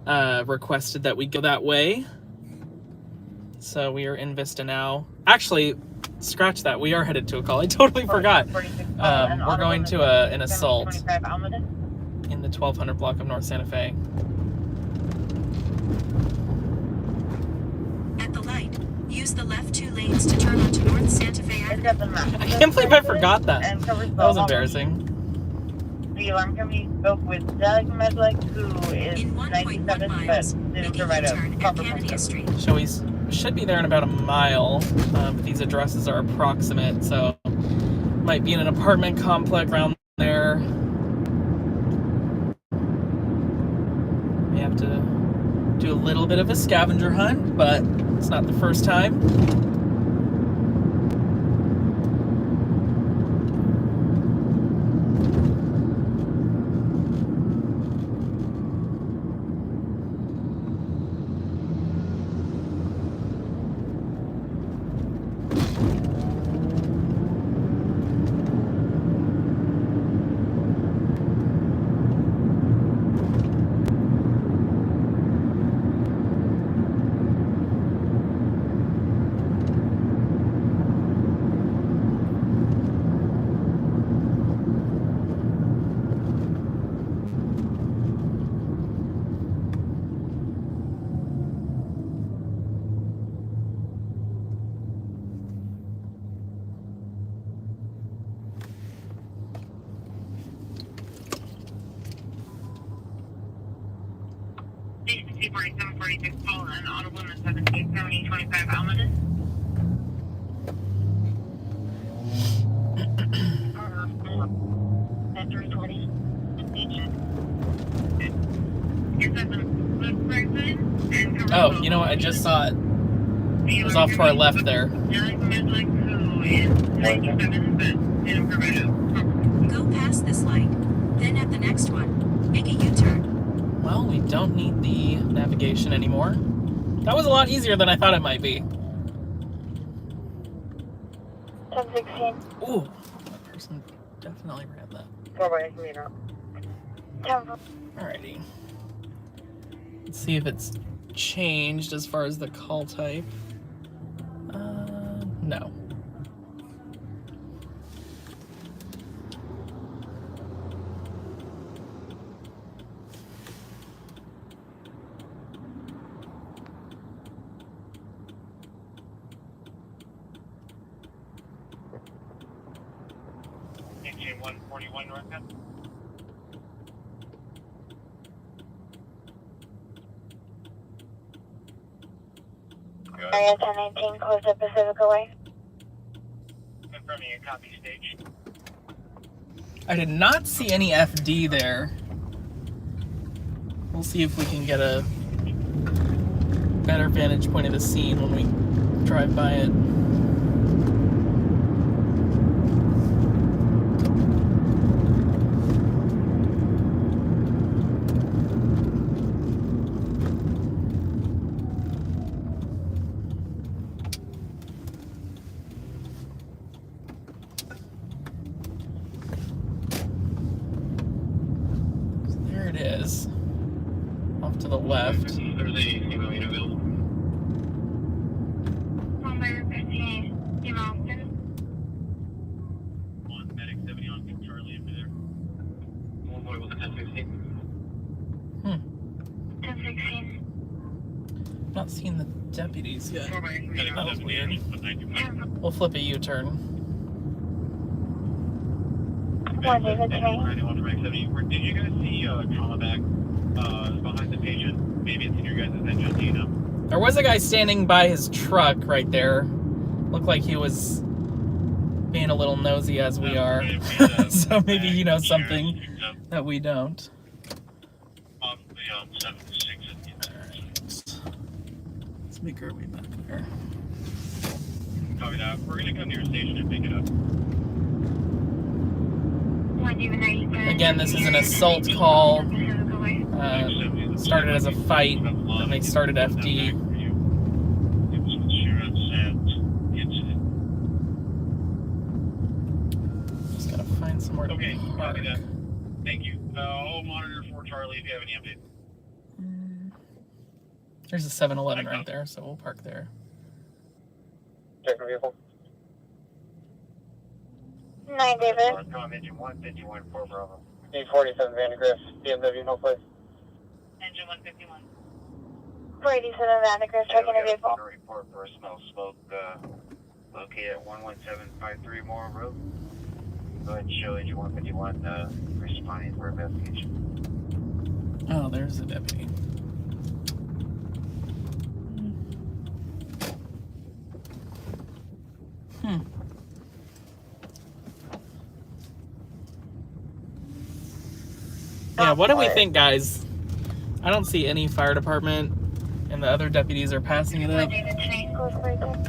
requested that we go that way. So we are in Vista now. Actually, scratch that. We are headed to a call. I totally forgot. We're going to an assault in the 1200 block of North Santa Fe. At the light, use the left 2 lanes to turn onto North Santa Fe Avenue. I can't believe I forgot that. That was embarrassing. The alarm company spoke with Doug Medlick, who is In 1.1 97, but miles, didn't make a provide a U-turn at proper Cavinia permission. Street. So we should be there in about a mile. But these addresses are approximate, so might be in an apartment complex around there. We have to do a little bit of a scavenger hunt, but it's not the first time. Call an audible in 177025 Almaden. At 320. Is that the good person? Oh, you know what? I just saw it. It was off to our left there. Derek Medlick, who is 97, but in Roberto. Go past this light. Then at the next one, make a U-turn. Well, we don't need the navigation anymore. That was a lot easier than I thought it might be. 1016. Ooh, that person definitely ran that. 10. Alrighty. Let's see if it's changed as far as the call type. No. Engine 141 north now. Area 1019, close to Pacific Away. Confirming a copy stage. I did not see any FD there. We'll see if we can get a better vantage point of the scene when we drive by it. There it is. Off to the left. There's a female unit available. Number 15, Team Austin. On medic 70 on Fort Charlie over there. One boy was a 1016. 1016. Not seeing the deputies yet. Medic That was 70 weird. on 91. We'll flip a U-turn. 1 David Medic Train. 91 to Medic 70. Did you guys see trauma back behind the patient? Maybe it's in your guys' engine, do you know? There was a guy standing by his truck right there. Looked like he was being a little nosy as we are. So maybe you know something that we don't. Possibly 76 at the Alright. Let's make our way back there. Copy that. We're gonna come to your station and pick it up. 1 David 97. Again, this is an assault call. Pacific Away. Started as a fight, then they started FD. It was insurance and incident. Just gotta find somewhere to Okay, park. copy that. Thank you. I'll monitor Fort Charlie if you have any updates. There's a 7-Eleven right there, so we'll park there. Check the vehicle. 9 David. Com engine 151 4 Bravo. 847 Vandergrift, BMW, no place. Engine 151. 487 Vandergrift, checking the vehicle. Report for a smell smoke located at 11753 Moore Road. Go ahead and show engine 151 responding for investigation. Oh, there's the deputy. Yeah, what do we think, guys? I don't see any fire department, and the other deputies are passing it 1 up. David Train, close right there.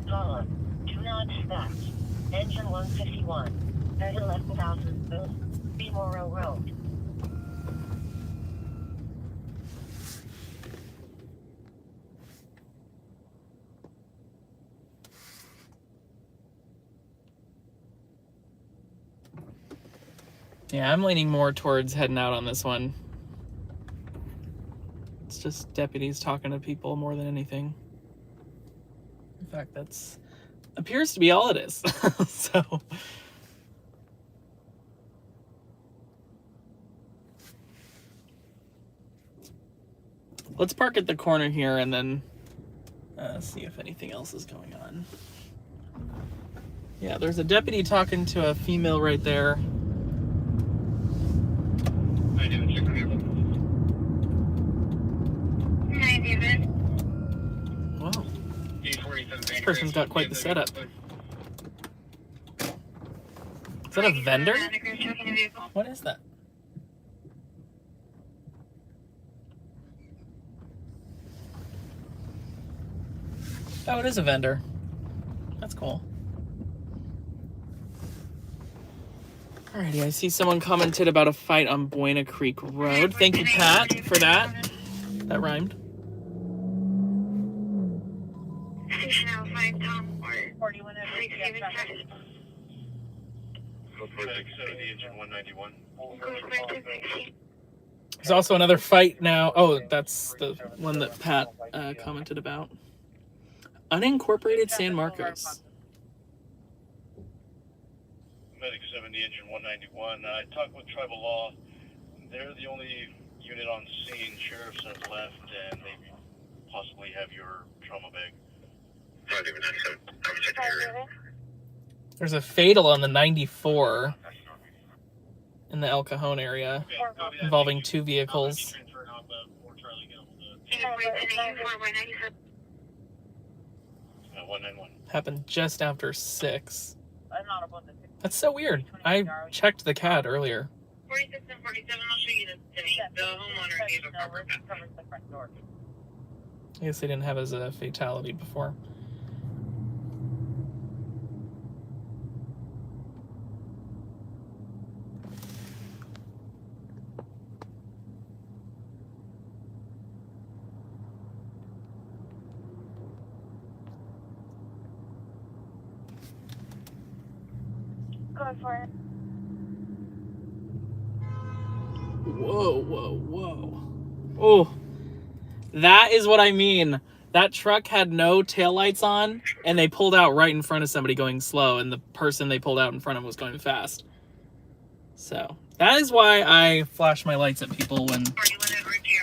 Column, do not dispatch. Engine 151, 11,000, Seymour Road. Yeah, I'm leaning more towards heading out on this one. It's just deputies talking to people more than anything. In fact, that's appears to be all it is. So let's park at the corner here and then see if anything else is going on. Yeah, there's a deputy talking to a female right there. I didn't check the vehicle. 9 person's got quite the setup. Is that a vendor? What is that? Oh, it is a vendor. That's cool. Alrighty, I see someone commented about a fight on Buena Creek Road. Thank you, Pat, for that. That rhymed. Station 05, Tom, or 41 David traffic. Go for 670, engine 191. Go for 260. There's also another fight now. Oh, that's the one that Pat commented about. Unincorporated San Marcos. Medic 70, engine 191. I talked with Tribal Law. They're the only unit on scene. Sheriffs have left, and they possibly have your trauma bag. There's a fatal on the 94 in the El Cajon area involving 2 vehicles. David Bryson, 84 by 97. 191. Happened just after 6. I'm not above the 60. That's so weird. I checked the CAD earlier. 46 and 47, I'll show you the thing. The homeowner gave a proper back. Covers the front door. I guess they didn't have as a fatality before. Go for it. Whoa, whoa, whoa. Oh, that is what I mean. That truck had no taillights on, and they pulled out right in front of somebody going slow, and the person they pulled out in front of was going fast. So, that is why I flash my lights at people when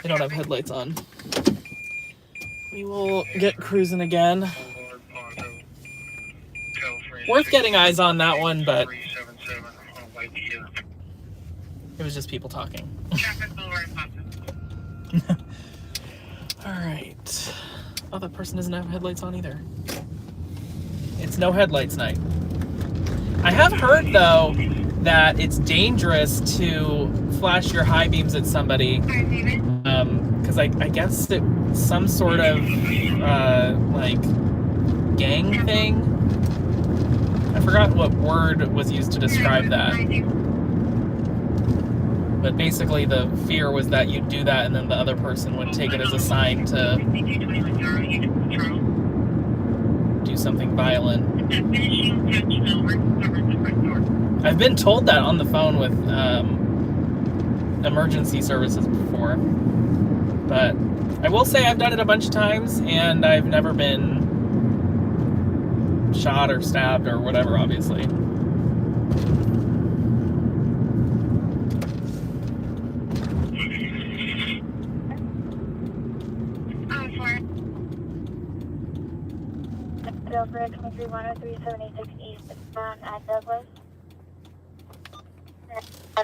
they don't have headlights on. We will get cruising again. Worth getting eyes on that one, but it was just people talking. Traffic Boulevard, Boston. Alright. Oh, that person doesn't have headlights on either. It's no headlights night. I have heard, though, that it's dangerous to flash your high beams at somebody. Because I guess it's some sort of, like, gang thing. I forgot what word was used to describe that. But basically the fear was that you'd do that and then the other person would take it as a sign to do something violent. I've been told that on the phone with emergency services before. But I will say I've done it a bunch of times and I've never been shot or stabbed or whatever, obviously. Go for 2310376 East at Douglas.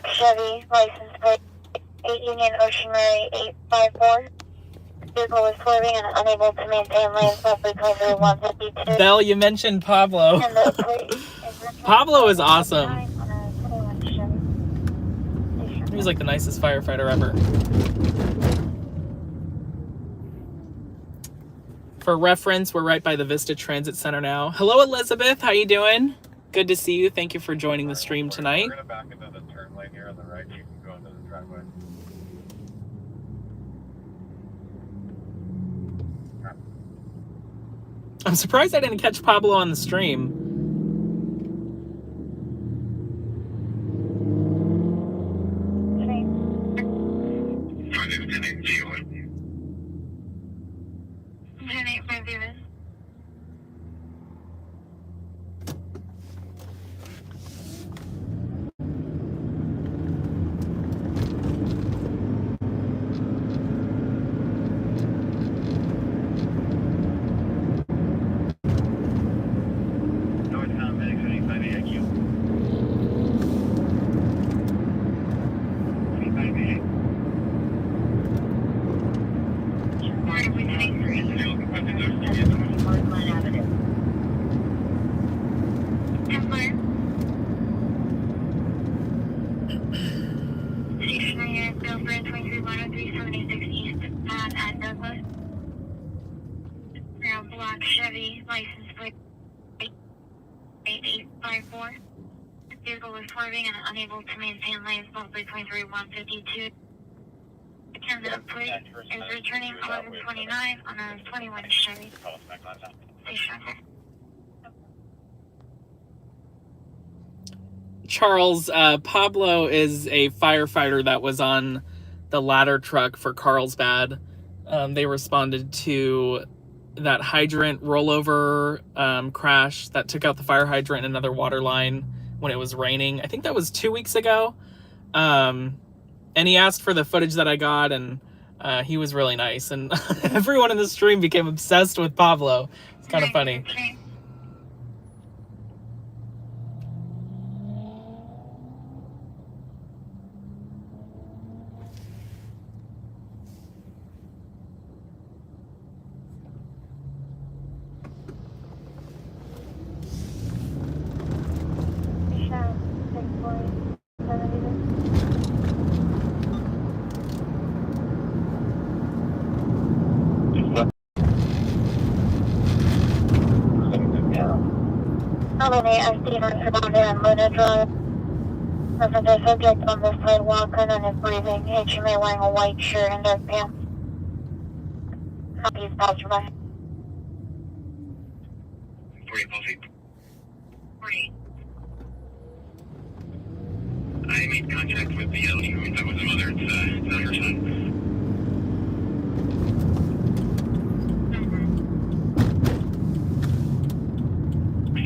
Chevy, license plate 8 Union Ocean Mary 854. Vehicle was swerving and unable to maintain lane properly cover 152. Belle, you mentioned Pablo. And the plate is Pablo is awesome. on a 21 Chevy. He was like the nicest firefighter ever. For reference, we're right by the Vista Transit Center now. Hello, Elizabeth. How you doing? Good to see you. Thank you for joining the stream tonight. We're gonna back into the turn lane here on the right. You can go into the driveway. I'm surprised I didn't catch Pablo on the stream. black Chevy, license plate 8854. Vehicle was swerving and unable to maintain lanes mostly 23-152. The candidate plate is returning 1129 on a 21 Chevy. Station. Charles, Pablo is a firefighter that was on the ladder truck for Carlsbad. They responded to that hydrant rollover crash that took out the fire hydrant and another water line when it was raining. I think that was 2 weeks ago. And he asked for the footage that I got, and he was really nice. And everyone in the stream became obsessed with Pablo. It's kind of funny. Elevate Stephen Fernandez and Luna Drive. Present a subject on the sidewalk and is breathing. HMA wearing a white shirt and dark pants. Copies passerby. 40 policy. 40. I made contact with the elderly that was the mother. It's not her son.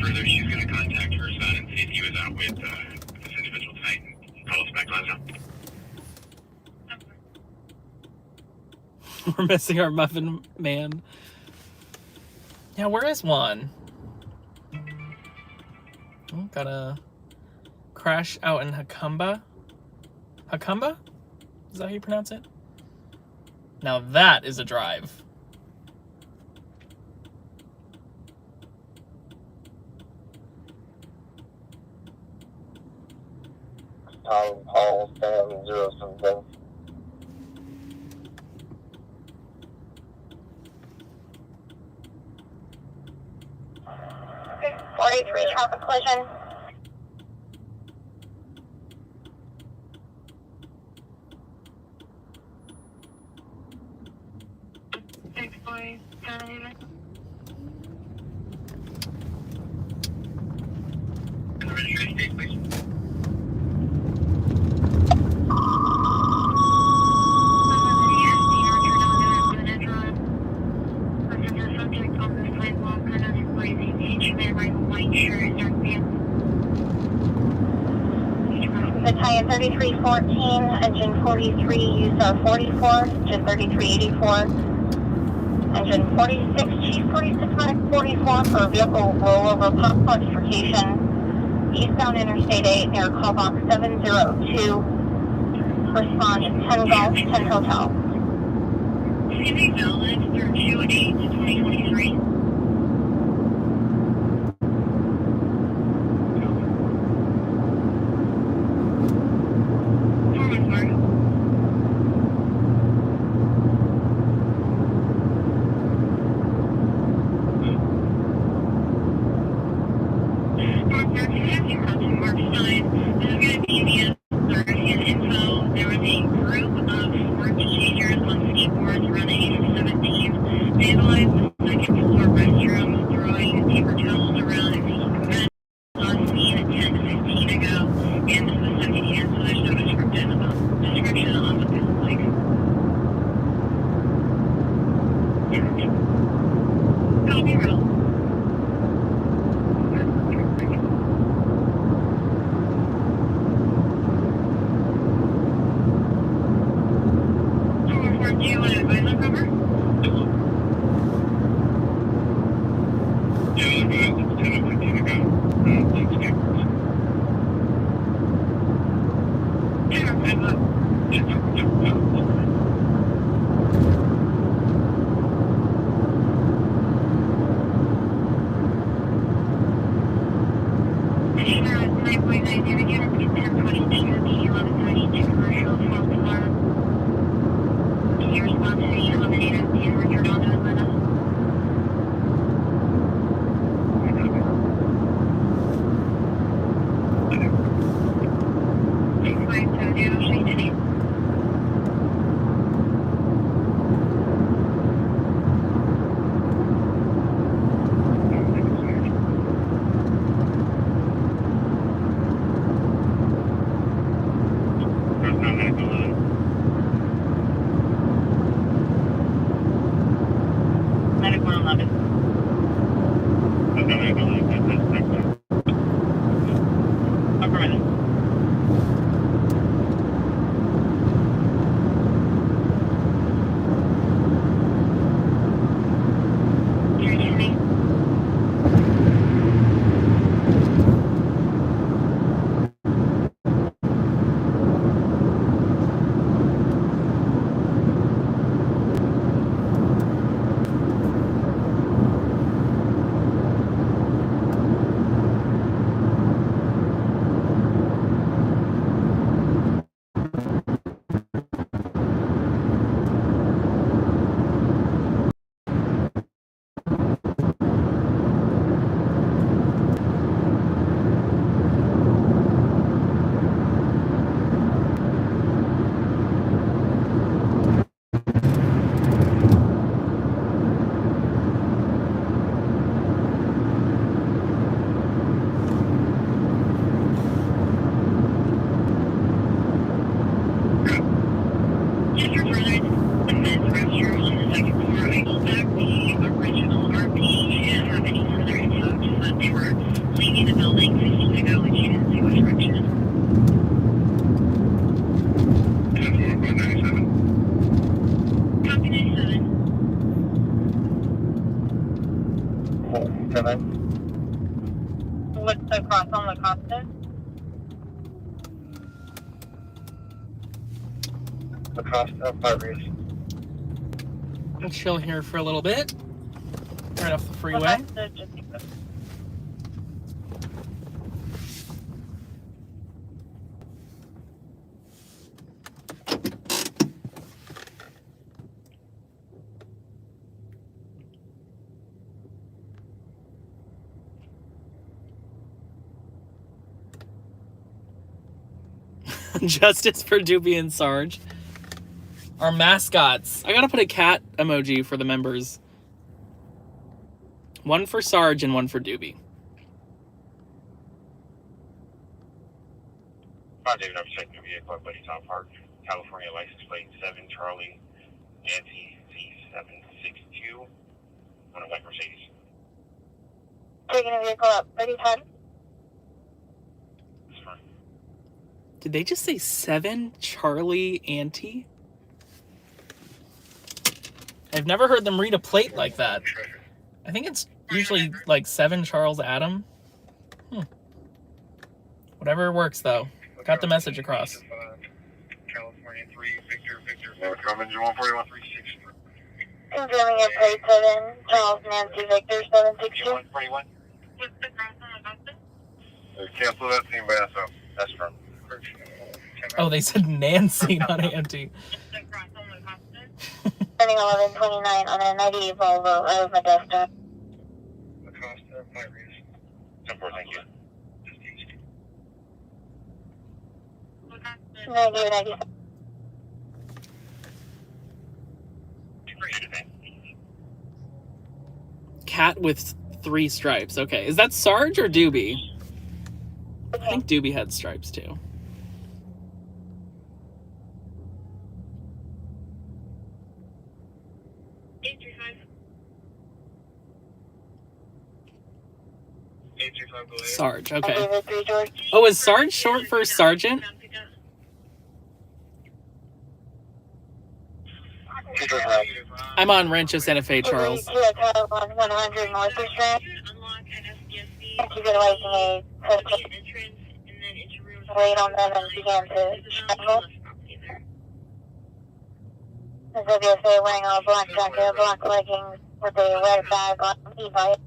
Further, she's going to contact her son and see if he was out with this individual tonight and call us back on that. We're missing our muffin man. Yeah, where is Juan? Oh, got a crash out in Jacumba. Jacumba? Is that how you pronounce it? Now that is a drive. Paul 707. 43 traffic collision. And the registration date, please. Battalion 3314, engine 43, use our 44 to 3384. Engine 46, Chief 46, Medic 44 for vehicle rollover pop classification. Eastbound Interstate 8 near call box 702. Respond to 10 Golf, 10 Hotel. CV valid through 2/8/2023. What's the cross on the constant? Acosta, Padres. We'll chill here for a little bit. Right off the freeway. Acosta, just Justice for Doobie and Sarge. Our mascots. I gotta put a cat emoji for the members. One for Sarge and one for Doobie. Project number second vehicle, Buddy Tom Park, California license plate 7 Charlie Nancy C762 on a white Mercedes. taking a vehicle up. 3010. That's fine. Did they just say 7 Charlie Auntie? I've never heard them read a plate like that. I think it's usually like 7 Charles Adam. Whatever works though. Got the message across. California 3 Victor. Coming to 14136. Confirming your plate 7, Charles Nancy Victor 762. 141. What's the cross on the constant? Cancel that scene by SO. That's from. Oh, they said Nancy, not Auntie. What's the cross on the constant? Turning 1129 on a 98 Volvo of Modesto. Acosta, Padres. 10-4, thank you. 90. Cat with 3 stripes. Okay, is that Sarge or Doobie? I think Doobie had stripes too. Sarge, okay. Oh, is Sarge short for Sergeant? I'm on Rancho Santa Fe, Charles. 100 North of Strand. Thank you for liking a wait on them and began to travel. As if you're wearing a black jacket, black leggings with a red bag on e-bike.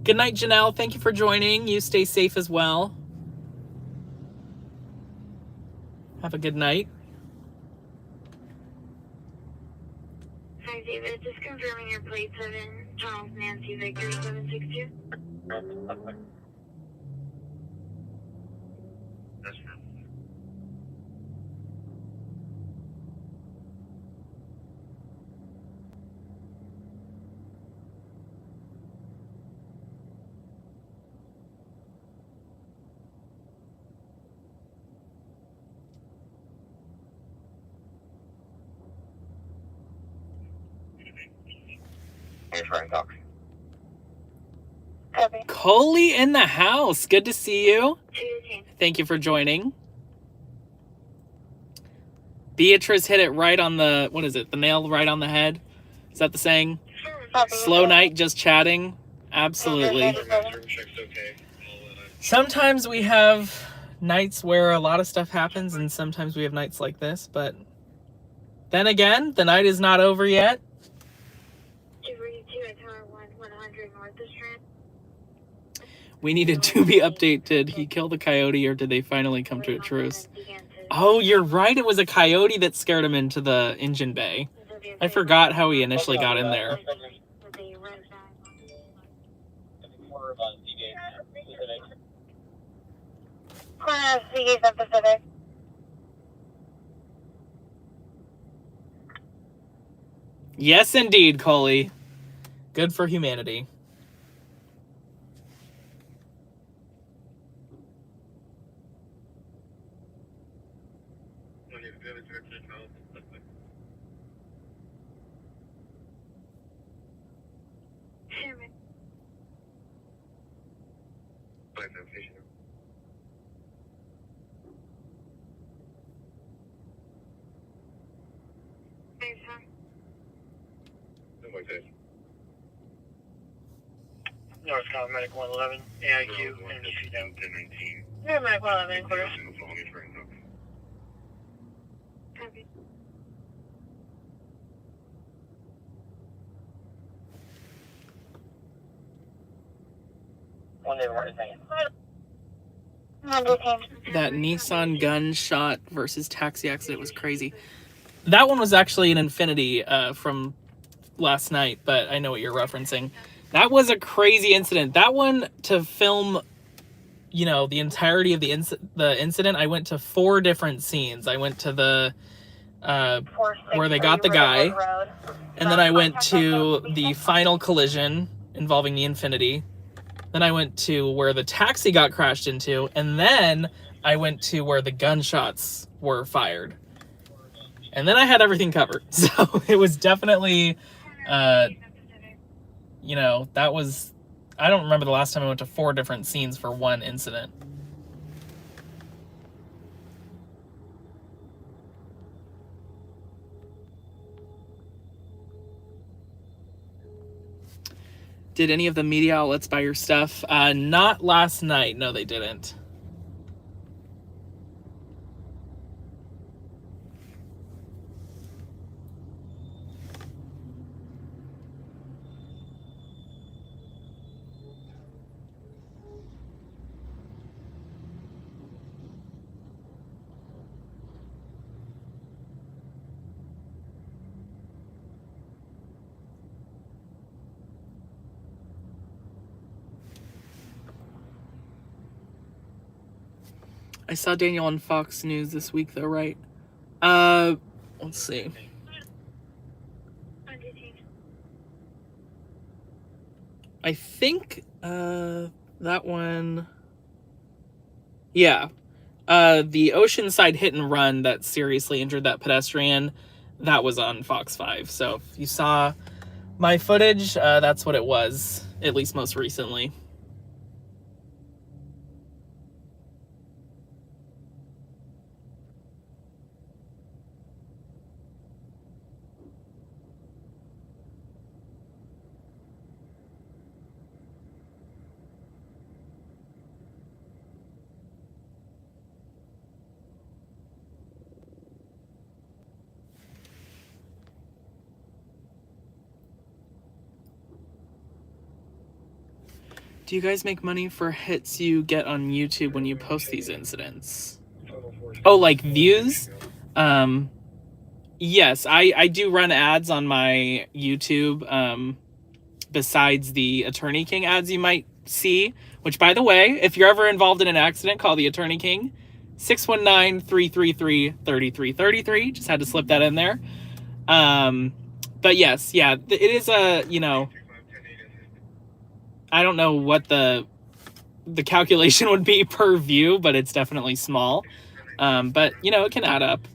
Good night, Janelle. Thank you for joining. You stay safe as well. Have a good night. Hi, David. Just confirming your plate 7, Charles Nancy Victor 762. That's fine. Frank talk. Copy. Coley in the house. Good to see you. Thank you for joining. Beatrice hit it right on the, what is it? The nail right on the head? Is that the saying? Slow night, just chatting? Absolutely. Sometimes we have nights where a lot of stuff happens, and sometimes we have nights like this, but then again, the night is not over yet. 242 at Tower 100 North of Strand. We needed to be updated. Did he kill the coyote, or did they finally come to a truce? Oh, you're right. It was a coyote that scared him into the engine bay. I forgot how he initially got in there. Seagate and Pacific. Yes, indeed, Coley. Good for humanity. North Carolina Medical 111, AIQ, and if you down 1019. Yeah, Medical 11, quarter. Copy. One day, what is that? That Nissan gunshot versus taxi accident was crazy. That one was actually an Infinity from last night, but I know what you're referencing. That was a crazy incident. That one, to film, you know, the entirety of the incident, I went to 4 different scenes. I went to the where they got the guy, and then I went to the final collision involving the Infinity. Then I went to where the taxi got crashed into, and then I went to where the gunshots were fired. And then I had everything covered. So it was definitely, you know, that was, I don't remember the last time I went to 4 different scenes for one incident. Did any of the media outlets buy your stuff? Not last night. No, they didn't. I saw Daniel on Fox News this week, though, right? Let's see. I think that one. Yeah, the Oceanside hit and run that seriously injured that pedestrian. That was on Fox 5. So if you saw my footage, that's what it was, at least most recently. Do you guys make money for hits you get on YouTube when you post these incidents? Oh, like views? Yes, I do run ads on my YouTube, besides the Attorney King ads you might see, which, by the way, if you're ever involved in an accident, call the Attorney King, 619-333-3333. Just had to slip that in there. But yes, yeah, it is a, you know, I don't know what the calculation would be per view, but it's definitely small. But, you know, it can add up.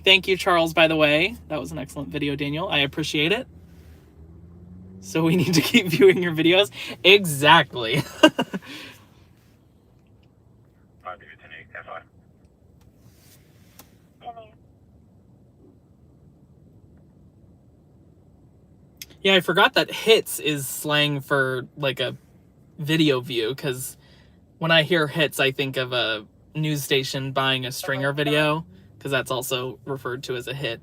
Thank you, Charles, by the way. That was an excellent video, Daniel. I appreciate it. So we need to keep viewing your videos? Exactly. Yeah, I forgot that hits is slang for like a video view, because when I hear hits, I think of a news station buying a stringer video, because that's also referred to as a hit.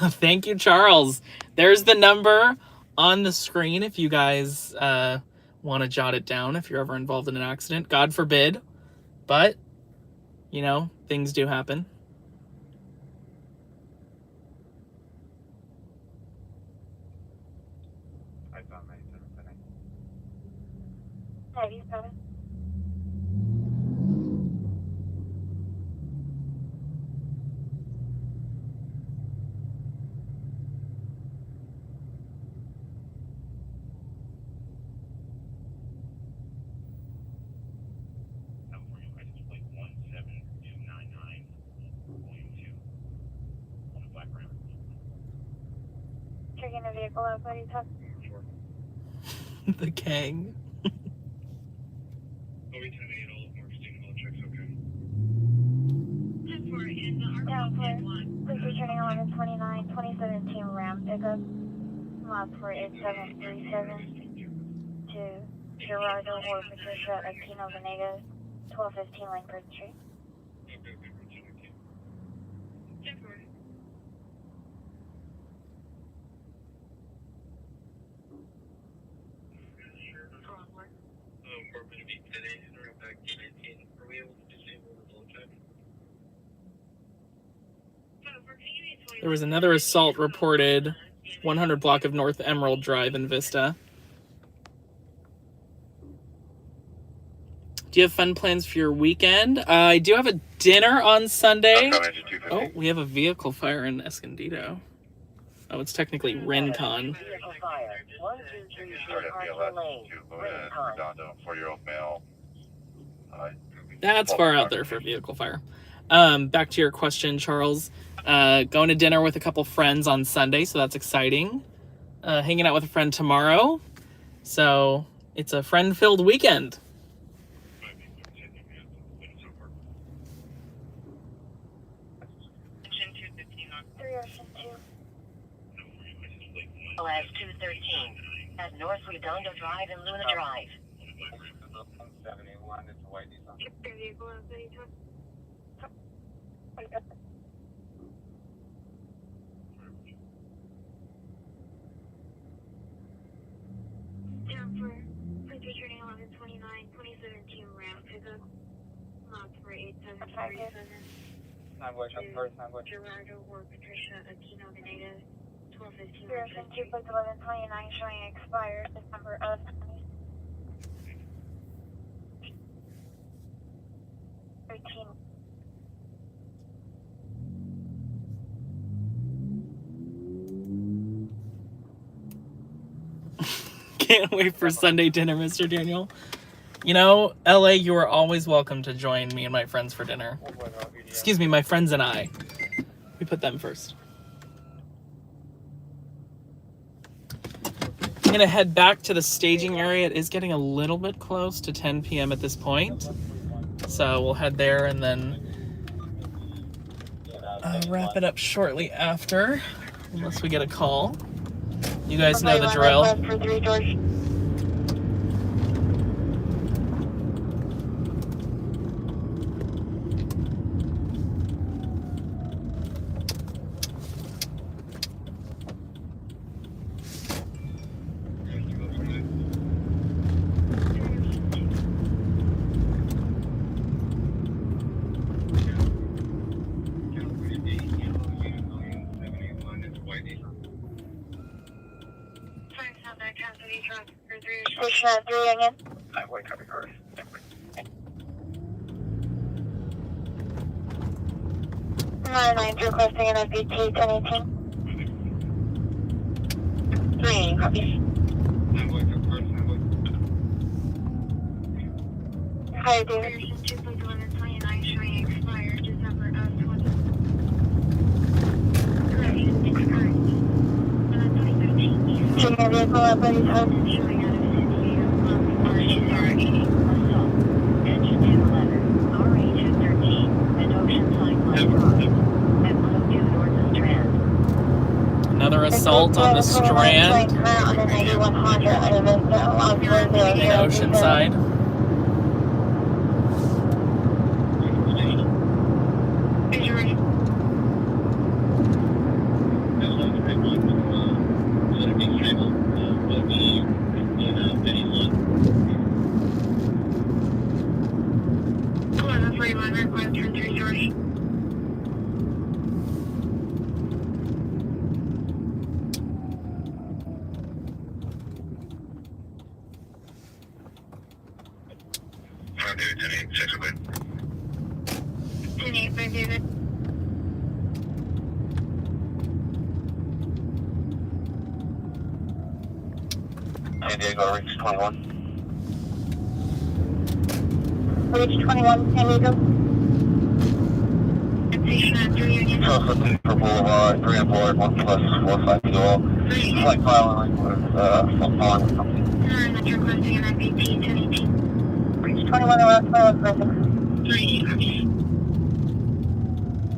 Thank you, Charles. There's the number on the screen if you guys want to jot it down if you're ever involved in an accident. God forbid. But, you know, things do happen. taking a vehicle out, buddy. The Kang. OB 10-8, all marketing, all checks okay. 10-4 in the Yeah, RP please. 1. Please returning 1129, 2017 Ram pickup. Lot for 8737 to Gerardo or Patricia Aquino Venega, 1215 Langford Street. Okay, roger, thank you. 10-4. Sure. We're going to be 10-8 and around back 10-19. Are we able to disable the low check? There was another assault reported, 100 block of North Emerald Drive in Vista. Do you have fun plans for your weekend? I do have a dinner on Sunday. Oh, we have a vehicle fire in Escondido. Oh, it's technically Rincon. Vehicle fire. 123 Start at Parker BLS Lane. to Rincon. Redondo, 4-year-old male. That's far out there for vehicle fire. Back to your question, Charles. Going to dinner with a couple friends on Sunday, so that's exciting. Hanging out with a friend tomorrow. So it's a friend-filled weekend. Engine 215 on 3 Ocean 2. LS 213 at North Redondo Drive and Luna Drive. 71, it's a white diesel. Keep your vehicle out, buddy. Down for please returning 1129, 2017 Ram pickup. Lot for 8737 Gerardo or Patricia Aquino Venega, 1215 Langford Street. 1129 showing expired December of 2013. Can't wait for Sunday dinner, Mr. Daniel. You know, LA, you are always welcome to join me and my friends for dinner. Excuse me, my friends and I. We put them first. I'm gonna head back to the staging area. It is getting a little bit close to 10 p.m. at this point. So we'll head there and then wrap it up shortly after, unless we get a call. You guys know the drill. For 3 George. Station at 3 again. Highway copy cars. 99 requesting an FBT 1018. 380 copies. Hi, David. 2.1129 showing expired December of 20. Correction, expired. 2013. Taking a vehicle up at his house. Showing out of San Diego. Assault. Engine 211. RA 213 at Oceanside Light Drive. At Blue North of Strand. Another assault on the Strand On the 91 Honda out of Vista. in Oceanside. San Diego, reach 21. Reach 21, San Diego. Station at 3 again. Charles looking for Boulevard, 3 on board, 1 plus 45 fuel. Flight following with full on. That's requesting an FAT 1018. Reach 21 around 12, perfect. 3, action.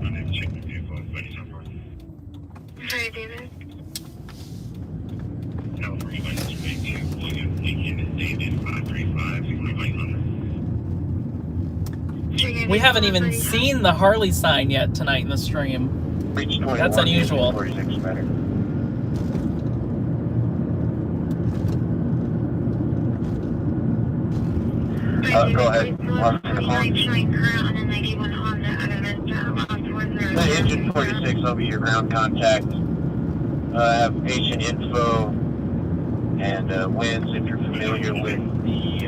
My name is Chick McDuffie, Buddy Suffer. Sorry, David. California license plate 2, William Lincoln, David 535, Flight number. We haven't even seen the Harley sign yet tonight in the stream. Reach 21. That's unusual. 46 better. Go ahead. Showing current on a 91 Honda out of The engine 46, I'll be your ground contact. I have patient info and winds if you're familiar with the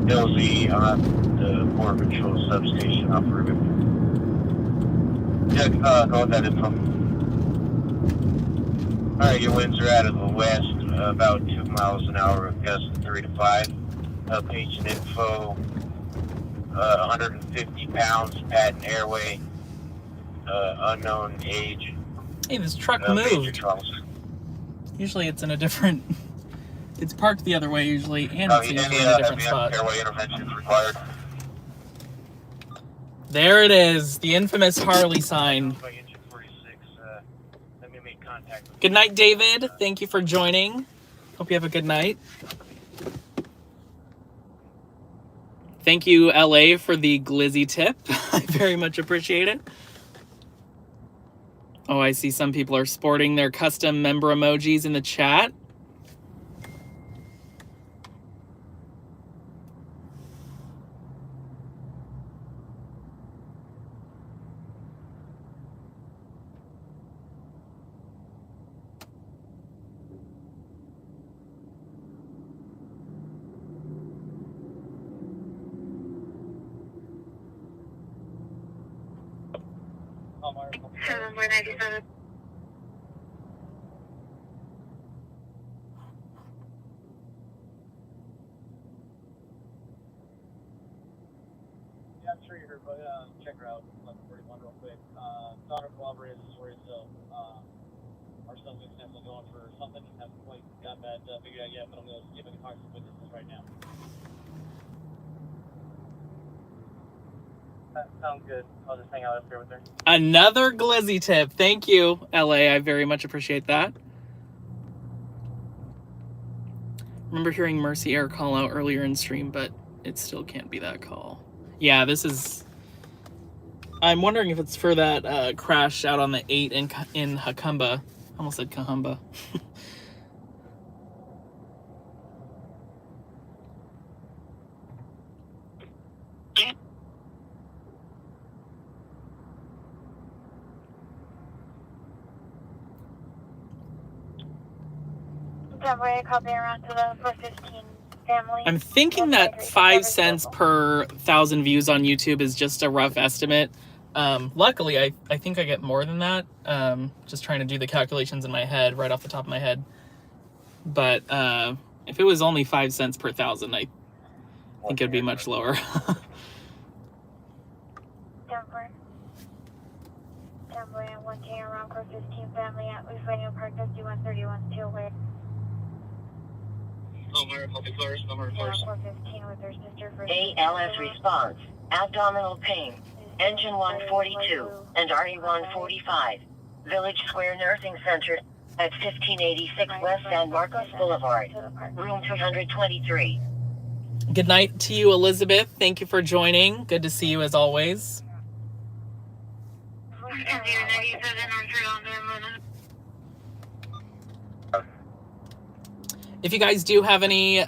LZ on the Border Patrol substation off Ruben. Yeah, go with that info. Alright, your winds are out of the west, about 2 miles an hour, gust 3 to 5. Patient info, 150 pounds, patent airway, unknown age. Hey, this truck Major moved. troubles. Usually it's in a different... It's parked the other way usually, and it's Any usually in a different spot. airway interventions required? There it is, the infamous Harley sign. By engine 46, let me make contact with Good night, David. Thank you for joining. Hope you have a good night. Thank you, LA, for the glizzy tip. I very much appreciate it. Oh, I see some people are sporting their custom member emojis in the chat. Number 97. Yeah, I'm sure you heard, but check her out. 1141 real quick. Daughter cooperated in the story, so our subject's definitely going for something. Haven't quite got that figured out yet, but I'm going to see if I can talk to some witnesses right now. That sounds good. I'll just hang out up here with her. Another glizzy tip. Thank you, LA. I very much appreciate that. Remember hearing Mercy Air call out earlier in stream, but it still can't be that call. Yeah, this is... I'm wondering if it's for that crash out on the 8 in Hakamba. I almost said Kahumba. Temporary copy around to the 415 family. I'm thinking that 5 cents per 1,000 views on YouTube is just a rough estimate. Luckily, I think I get more than that. Just trying to do the calculations in my head, right off the top of my head. But if it was only 5 cents per 1,000, I think it'd be much lower. Temporary and 1K around 415 family at Leaf Radio Park, 5131 Steelway. Oh, my Republic Flores, number 415 with their sister for ALS response. Abdominal pain. Engine 142 and RE145. Village Square Nursing Center at 1586 West San Marcos Boulevard. Room 223. Good night to you, Elizabeth. Thank you for joining. Good to see you as always. If you guys do have any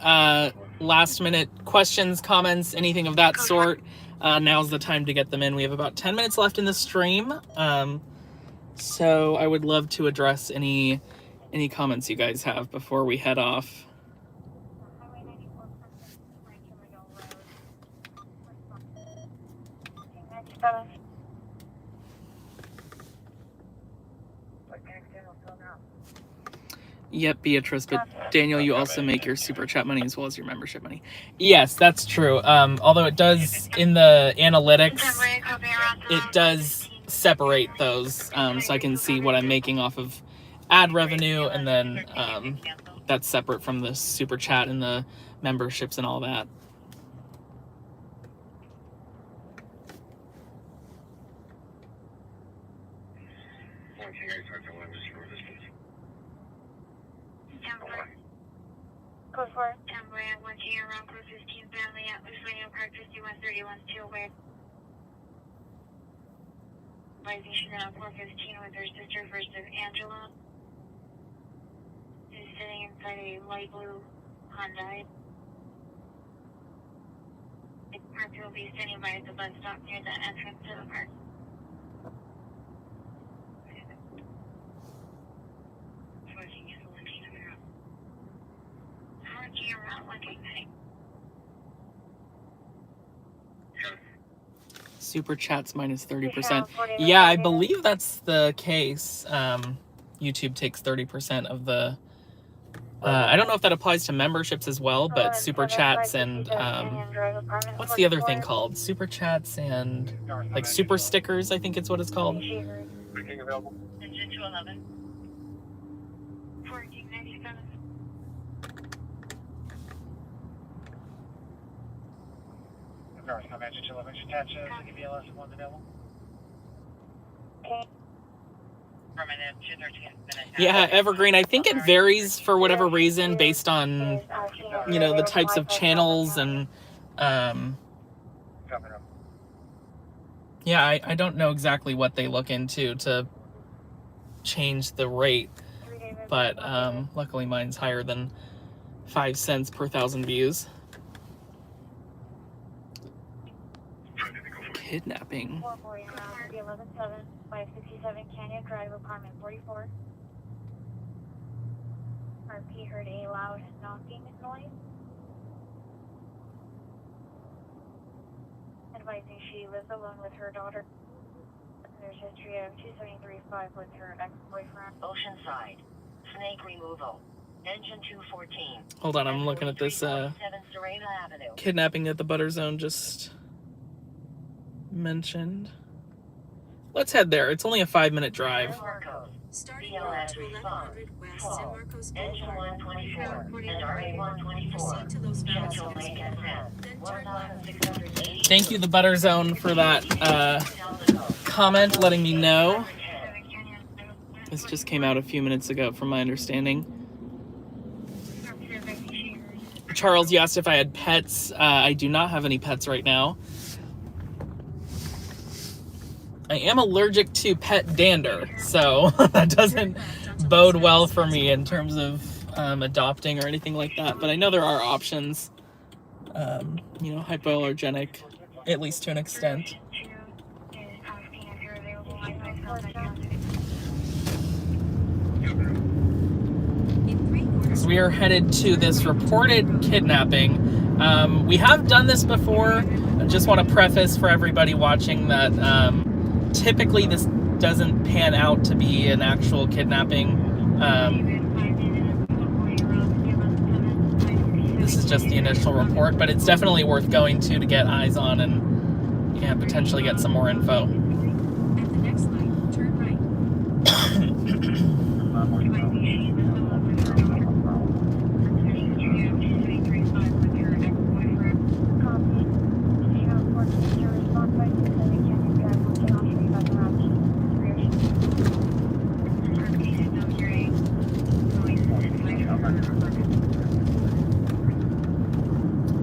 last minute questions, comments, anything of that sort, now's the time to get them in. We have about 10 minutes left in the stream. So I would love to address any comments you guys have before we head off. Yep, Beatrice, but Daniel, you also make your super chat money as well as your membership money. Yes, that's true. Although it does, in the analytics, it does separate those so I can see what I'm making off of ad revenue, and then that's separate from the super chat and the memberships and all that. Code 4. Tamboy at 1 G around code 15 family at Luciano Park 5131 2 away. Rising Chanel 415 with her sister first of Angela. Who's sitting inside a light blue Hyundai. The park will be standing by at the bus stop near the entrance to the park. Super chats minus 30%. Yeah, I believe that's the case. YouTube takes 30% of the... I don't know if that applies to memberships as well, but super chats and... what's the other thing called? Super chats and... like super stickers, I think it's what it's called. Booking available. Engine 211. 1497. Cars come engine 211 attaches. Give me LS one's available. Okay. Permanent 213. Yeah, Evergreen, I think it varies for whatever reason based on, you know, the types of channels and, Coming up. yeah, I don't know exactly what they look into to change the rate, but luckily mine's higher than 5 cents per 1,000 views. Kidnapping. 440 around 311-7, 567 Canyon Drive, apartment 44. RP heard a loud knocking noise. Advising she lives alone with her daughter. There's history of 273.5 with her ex-boyfriend. Oceanside. Snake removal. Engine 214. Hold on, I'm looking at this 347 Serena Avenue. kidnapping that the Butter Zone just mentioned. Let's head there. It's only a 5-minute drive. Marcos. Starting road to 1100 West San Marcos Engine Boulevard. 124 and RA124. Proceed to Los Central Feliz. Lake SF. Then turn left. 1680. Thank you, the Butter Zone, for that comment letting me know. This just came out a few minutes ago, from my understanding. Charles, you asked if I had pets. I do not have any pets right now. I am allergic to pet dander, so that doesn't bode well for me in terms of adopting or anything like that. But I know there are options, you know, hypoallergenic, at least to an extent. So we are headed to this reported kidnapping. We have done this before. I just want to preface for everybody watching that typically this doesn't pan out to be an actual kidnapping. This is just the initial report, but it's definitely worth going to get eyes on and, yeah, potentially get some more info. At the next light, turn right.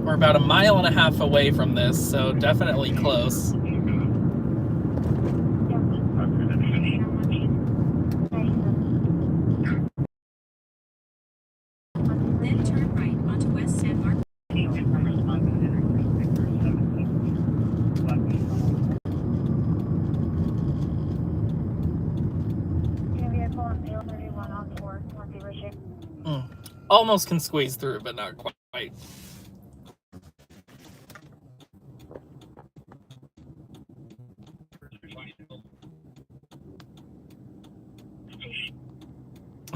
We're about a mile and a half away from this, so definitely close. Then turn right onto West San Marcos. Almost can squeeze through, but not quite.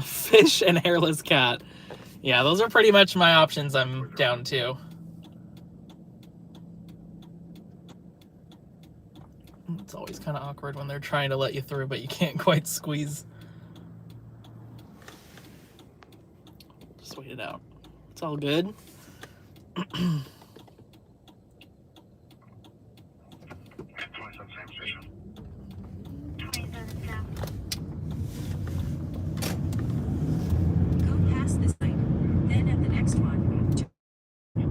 Fish and hairless cat. Yeah, those are pretty much my options I'm down to. It's always kind of awkward when they're trying to let you through, but you can't quite squeeze. Just wait it out. It's all good. Go past this light, then at the next one, We'll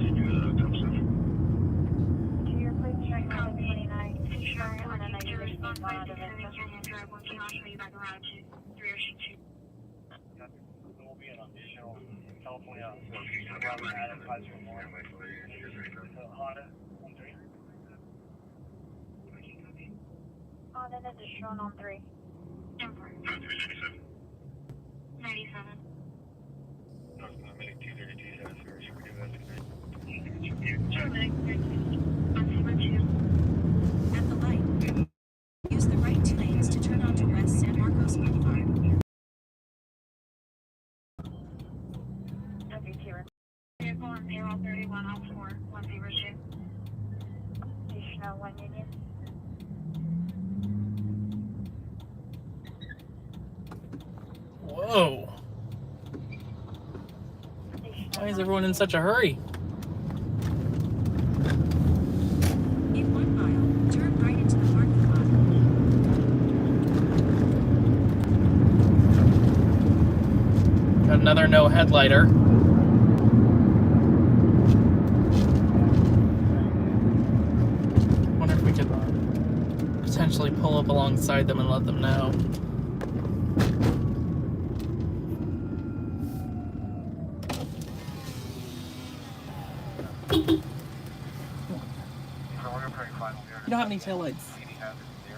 be in additional California. Robert Adam, Kaiser Memorial. Honda, 1-3. On an additional on 3. 97. Medic 232 has first. We're doing at the light. Use the right 2 lanes to turn onto West San Marcos Boulevard. Vehicle on 031 on 4102. Additional 1 Union. Whoa. Why is everyone in such a hurry? In 1 mile, turn right into the parking lot. Got another no headlighter. Wonder if we could potentially pull up alongside them and let them know. You don't have any taillights.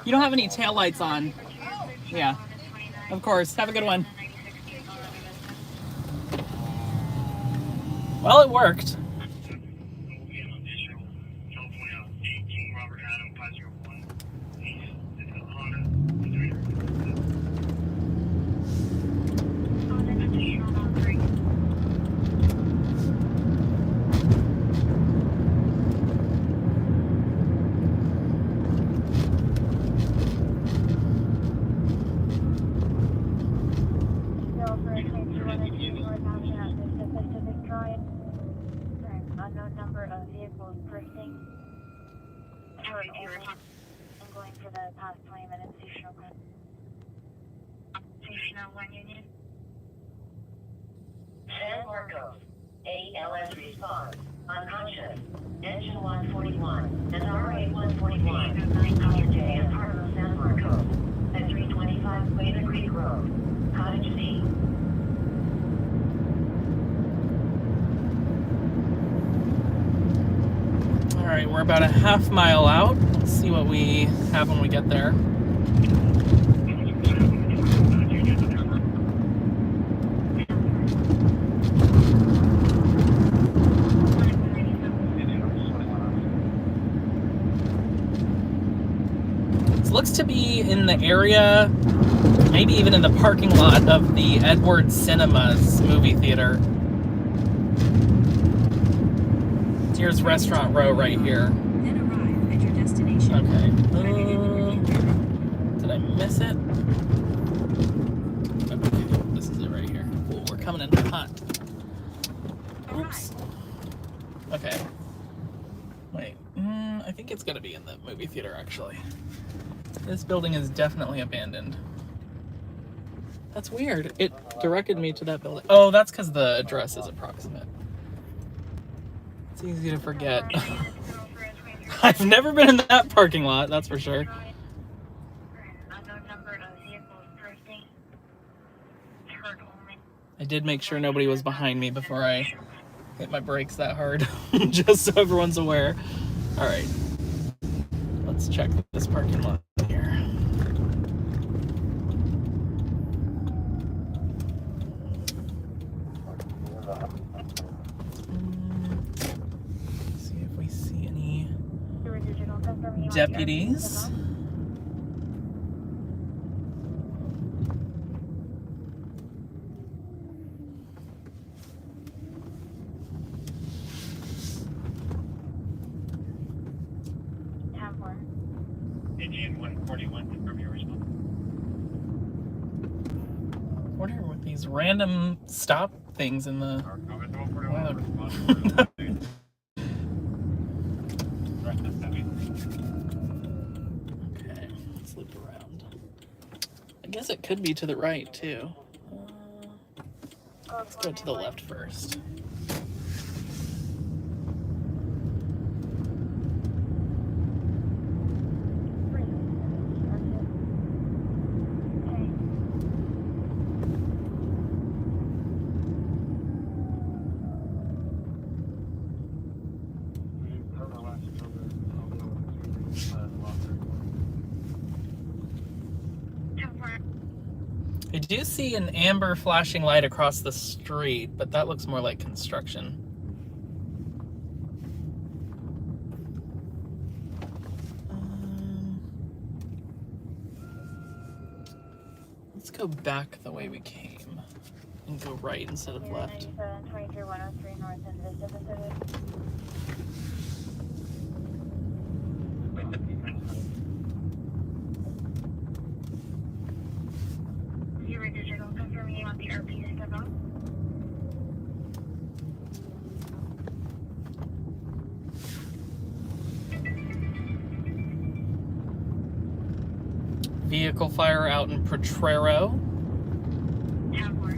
You don't have any taillights on. Yeah. Of course. Have a good one. Well, it worked. We'll be in additional California 18, Robert Adam, Kaiser 1. It's a Honda, 1-3. On an additional on 3. Unknown number of vehicles drifting. I'm going for the past 20 minutes. Station 1 Union. San Marcos. ALS response. Unconscious. Engine 141 and RA 141. J at Carlos San Marcos. At 325 Wayne Creek Road. Cottage C. All right, we're about a half mile out. Let's see what we have when we get there. This looks to be in the area, maybe even in the parking lot of the Edward Cinemas movie theater. Here's Restaurant Row right here. Then arrive at your destination. Okay. Did I miss it? Okay, this is it right here. Ooh, we're coming in hot. Oops. Okay. Wait. I think it's gonna be in the movie theater actually. This building is definitely abandoned. That's weird. It directed me to that building. Oh, that's because the address is approximate. It's easy to forget. I've never been in that parking lot, that's for sure. Unknown number of vehicles drifting. Turn only. I did make sure nobody was behind me before I hit my brakes that hard, just so everyone's aware. All right, let's check this parking lot here. See if we see any deputies. Engine 141 41, confirm your response. What are with these random stop things in the Our comment 1241, cloud? response. Okay, let's loop around. I guess it could be to the right too. Let's go to the left first. I do see an amber flashing light across the street, but that looks more like construction. Let's go back the way we came and go right instead of left. 23103 north in Vista Pacific. Zero digital, confirming you want the RP to step up. Vehicle fire out in Potrero. Tower.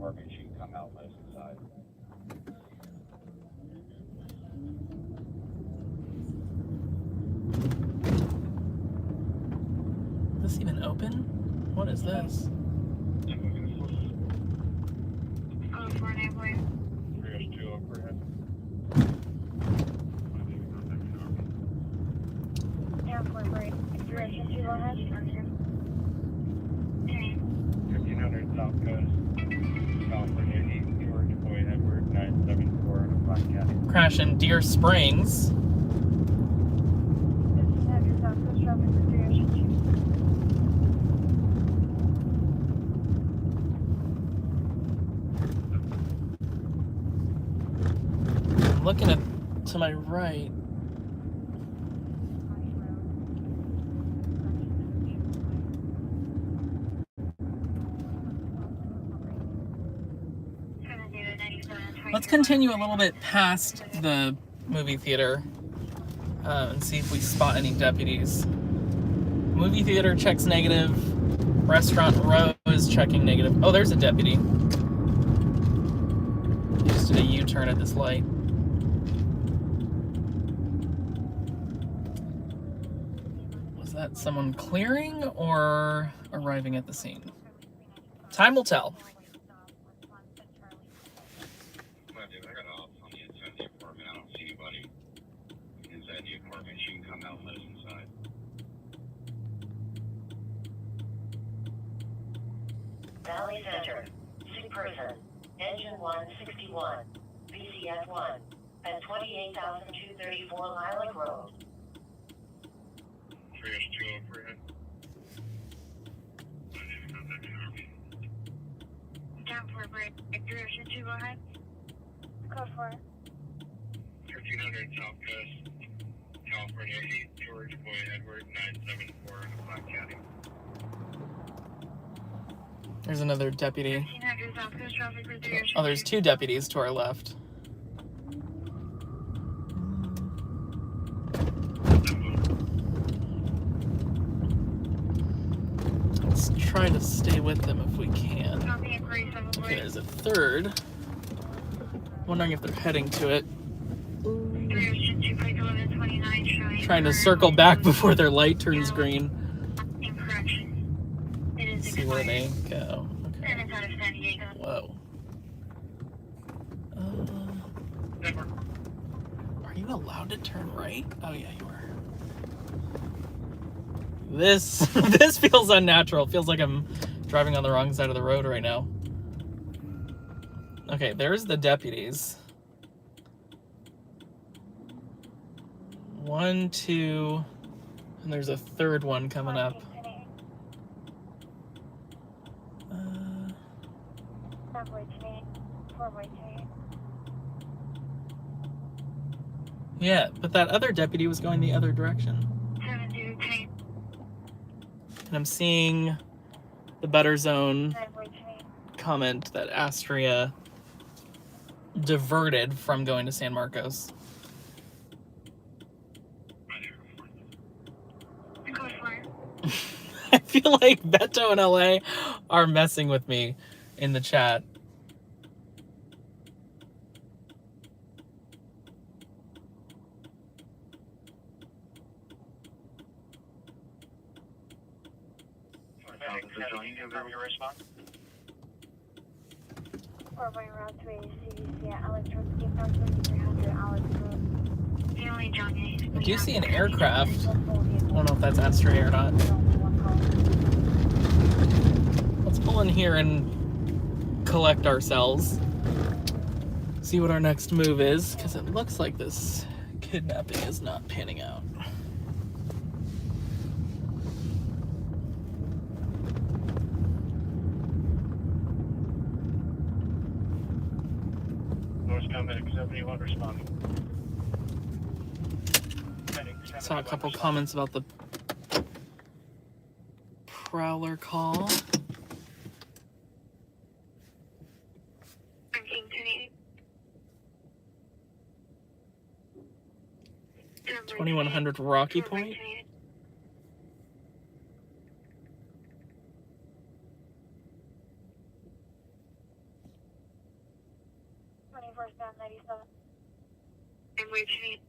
Or maybe she can come out left side. Is this even open? What is this? Oh, 49 boy. 302 overhead. Airport break. Duration 2 go ahead. Okay. 1500 South Coast, California, East Georgia, Boy Edward, 974 on a Black County. Crash in Deer Springs. 1500 South Coast traffic for duration 2. I'm looking at to my right. Let's continue a little bit past the movie theater and see if we spot any deputies. Movie theater checks negative. Restaurant row is checking negative. Oh, there's a deputy. He just did a U-turn at this light. Was that someone clearing or arriving at the scene? Time will tell. I got off on the inside of the apartment. I don't see anybody inside the apartment. She can come out and let us inside. Valley Center, sick person, engine 161, VCF 1, at 28,234 Lilac Road. 302 overhead. Down for break. Duration 2 go ahead. Code 4. 1500 South Coast, California, East Georgia, Boy Edward, 974 on a Black County. There's another deputy. 1500 South Coast traffic for duration. Oh, there's two deputies to our left. Let's try to stay with them if we can. Copy inquiry 7 Okay, boy. there's a third. Wondering if they're heading to it. Duration 2 plate 1129 showing. Trying to circle back before their light turns green. Incorrection. It is See where expired. they go. Okay. And it's out of San Diego. Whoa. Are you allowed to turn right? Oh yeah, you are. This this feels unnatural. Feels like I'm driving on the wrong side of the road right now. Okay, there's the deputies. 1, 2, and there's a third one coming up. Subway 28, 4-way 28. Yeah, but that other deputy was going the other direction. 7-10. And I'm seeing the Butter Zone 9.8. comment that Astria diverted from going to San Marcos. Go for it. I feel like Beto and LA are messing with me in the chat. Your response? 4-way route 3, CDC at Alex Road, Ski Park, 300 Alex Road. Family Johnny. I do see an aircraft. I don't know if that's Astray or not. Let's pull in here and collect ourselves. See what our next move is, because it looks like this kidnapping is not panning out. North Comet 71 responding. Saw a couple comments about the Prowler call. I'm King 10. 2100 Rocky Point. 24/7/97. I'm waiting.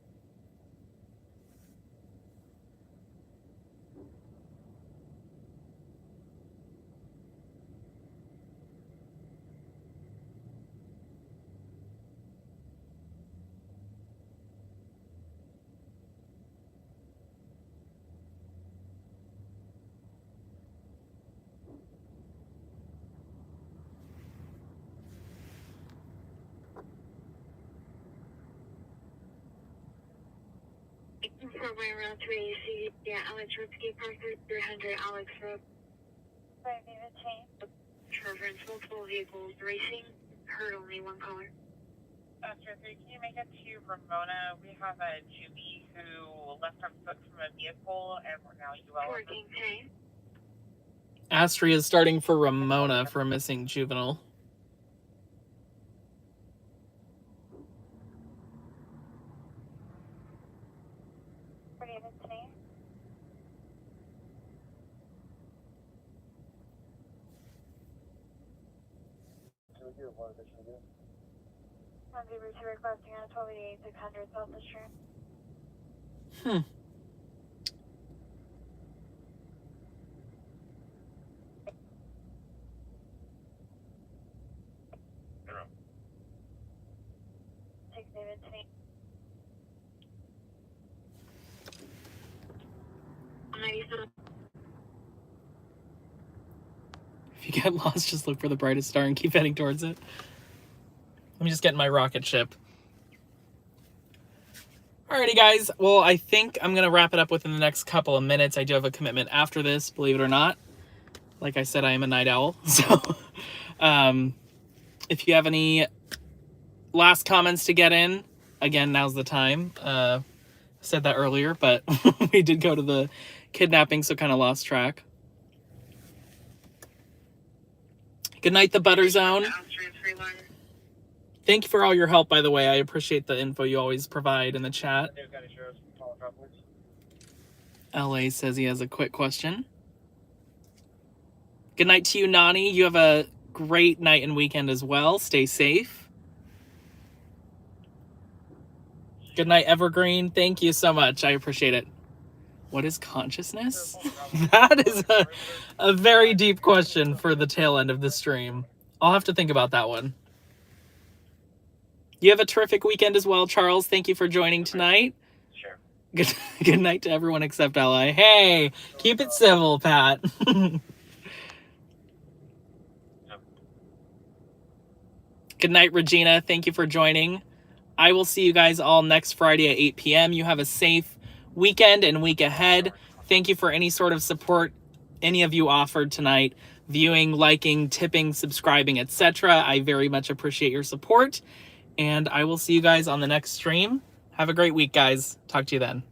Four-way route 3, see, yeah, Alex Road, Ski Park, 300 Alex Road. 5 David Chain. Reference multiple vehicles racing, heard only one caller. Astro 3, can you make it to Ramona? We have a Juby who left on foot from a vehicle, and we're now UL. 14 10. Astria is starting for Ramona for a missing juvenile. David Chain. On Zebra 2 requesting on 1288 South the Stream. Take David Chain. If you get lost, just look for the brightest star and keep heading towards it. Let me just get in my rocket ship. Alrighty, guys. Well, I think I'm going to wrap it up within the next couple of minutes. I do have a commitment after this, believe it or not. Like I said, I am a night owl. So, if you have any last comments to get in, again, now's the time. I said that earlier, but we did go to the kidnapping, so kind of lost track. Good night, the Butter Zone. Thank you for all your help, by the way. I appreciate the info you always provide in the chat. LA says he has a quick question. Good night to you, Nani. You have a great night and weekend as well. Stay safe. Good night, Evergreen. Thank you so much. I appreciate it. What is consciousness? That is a very deep question for the tail end of the stream. I'll have to think about that one. You have a terrific weekend as well, Charles. Thank you for joining tonight. Sure. Good night to everyone except LA. Hey, keep it civil, Pat. Good night, Regina. Thank you for joining. I will see you guys all next Friday at 8 p.m. You have a safe weekend and week ahead. Thank you for any sort of support any of you offered tonight. Viewing, liking, tipping, subscribing, etc. I very much appreciate your support. And I will see you guys on the next stream. Have a great week, guys. Talk to you then.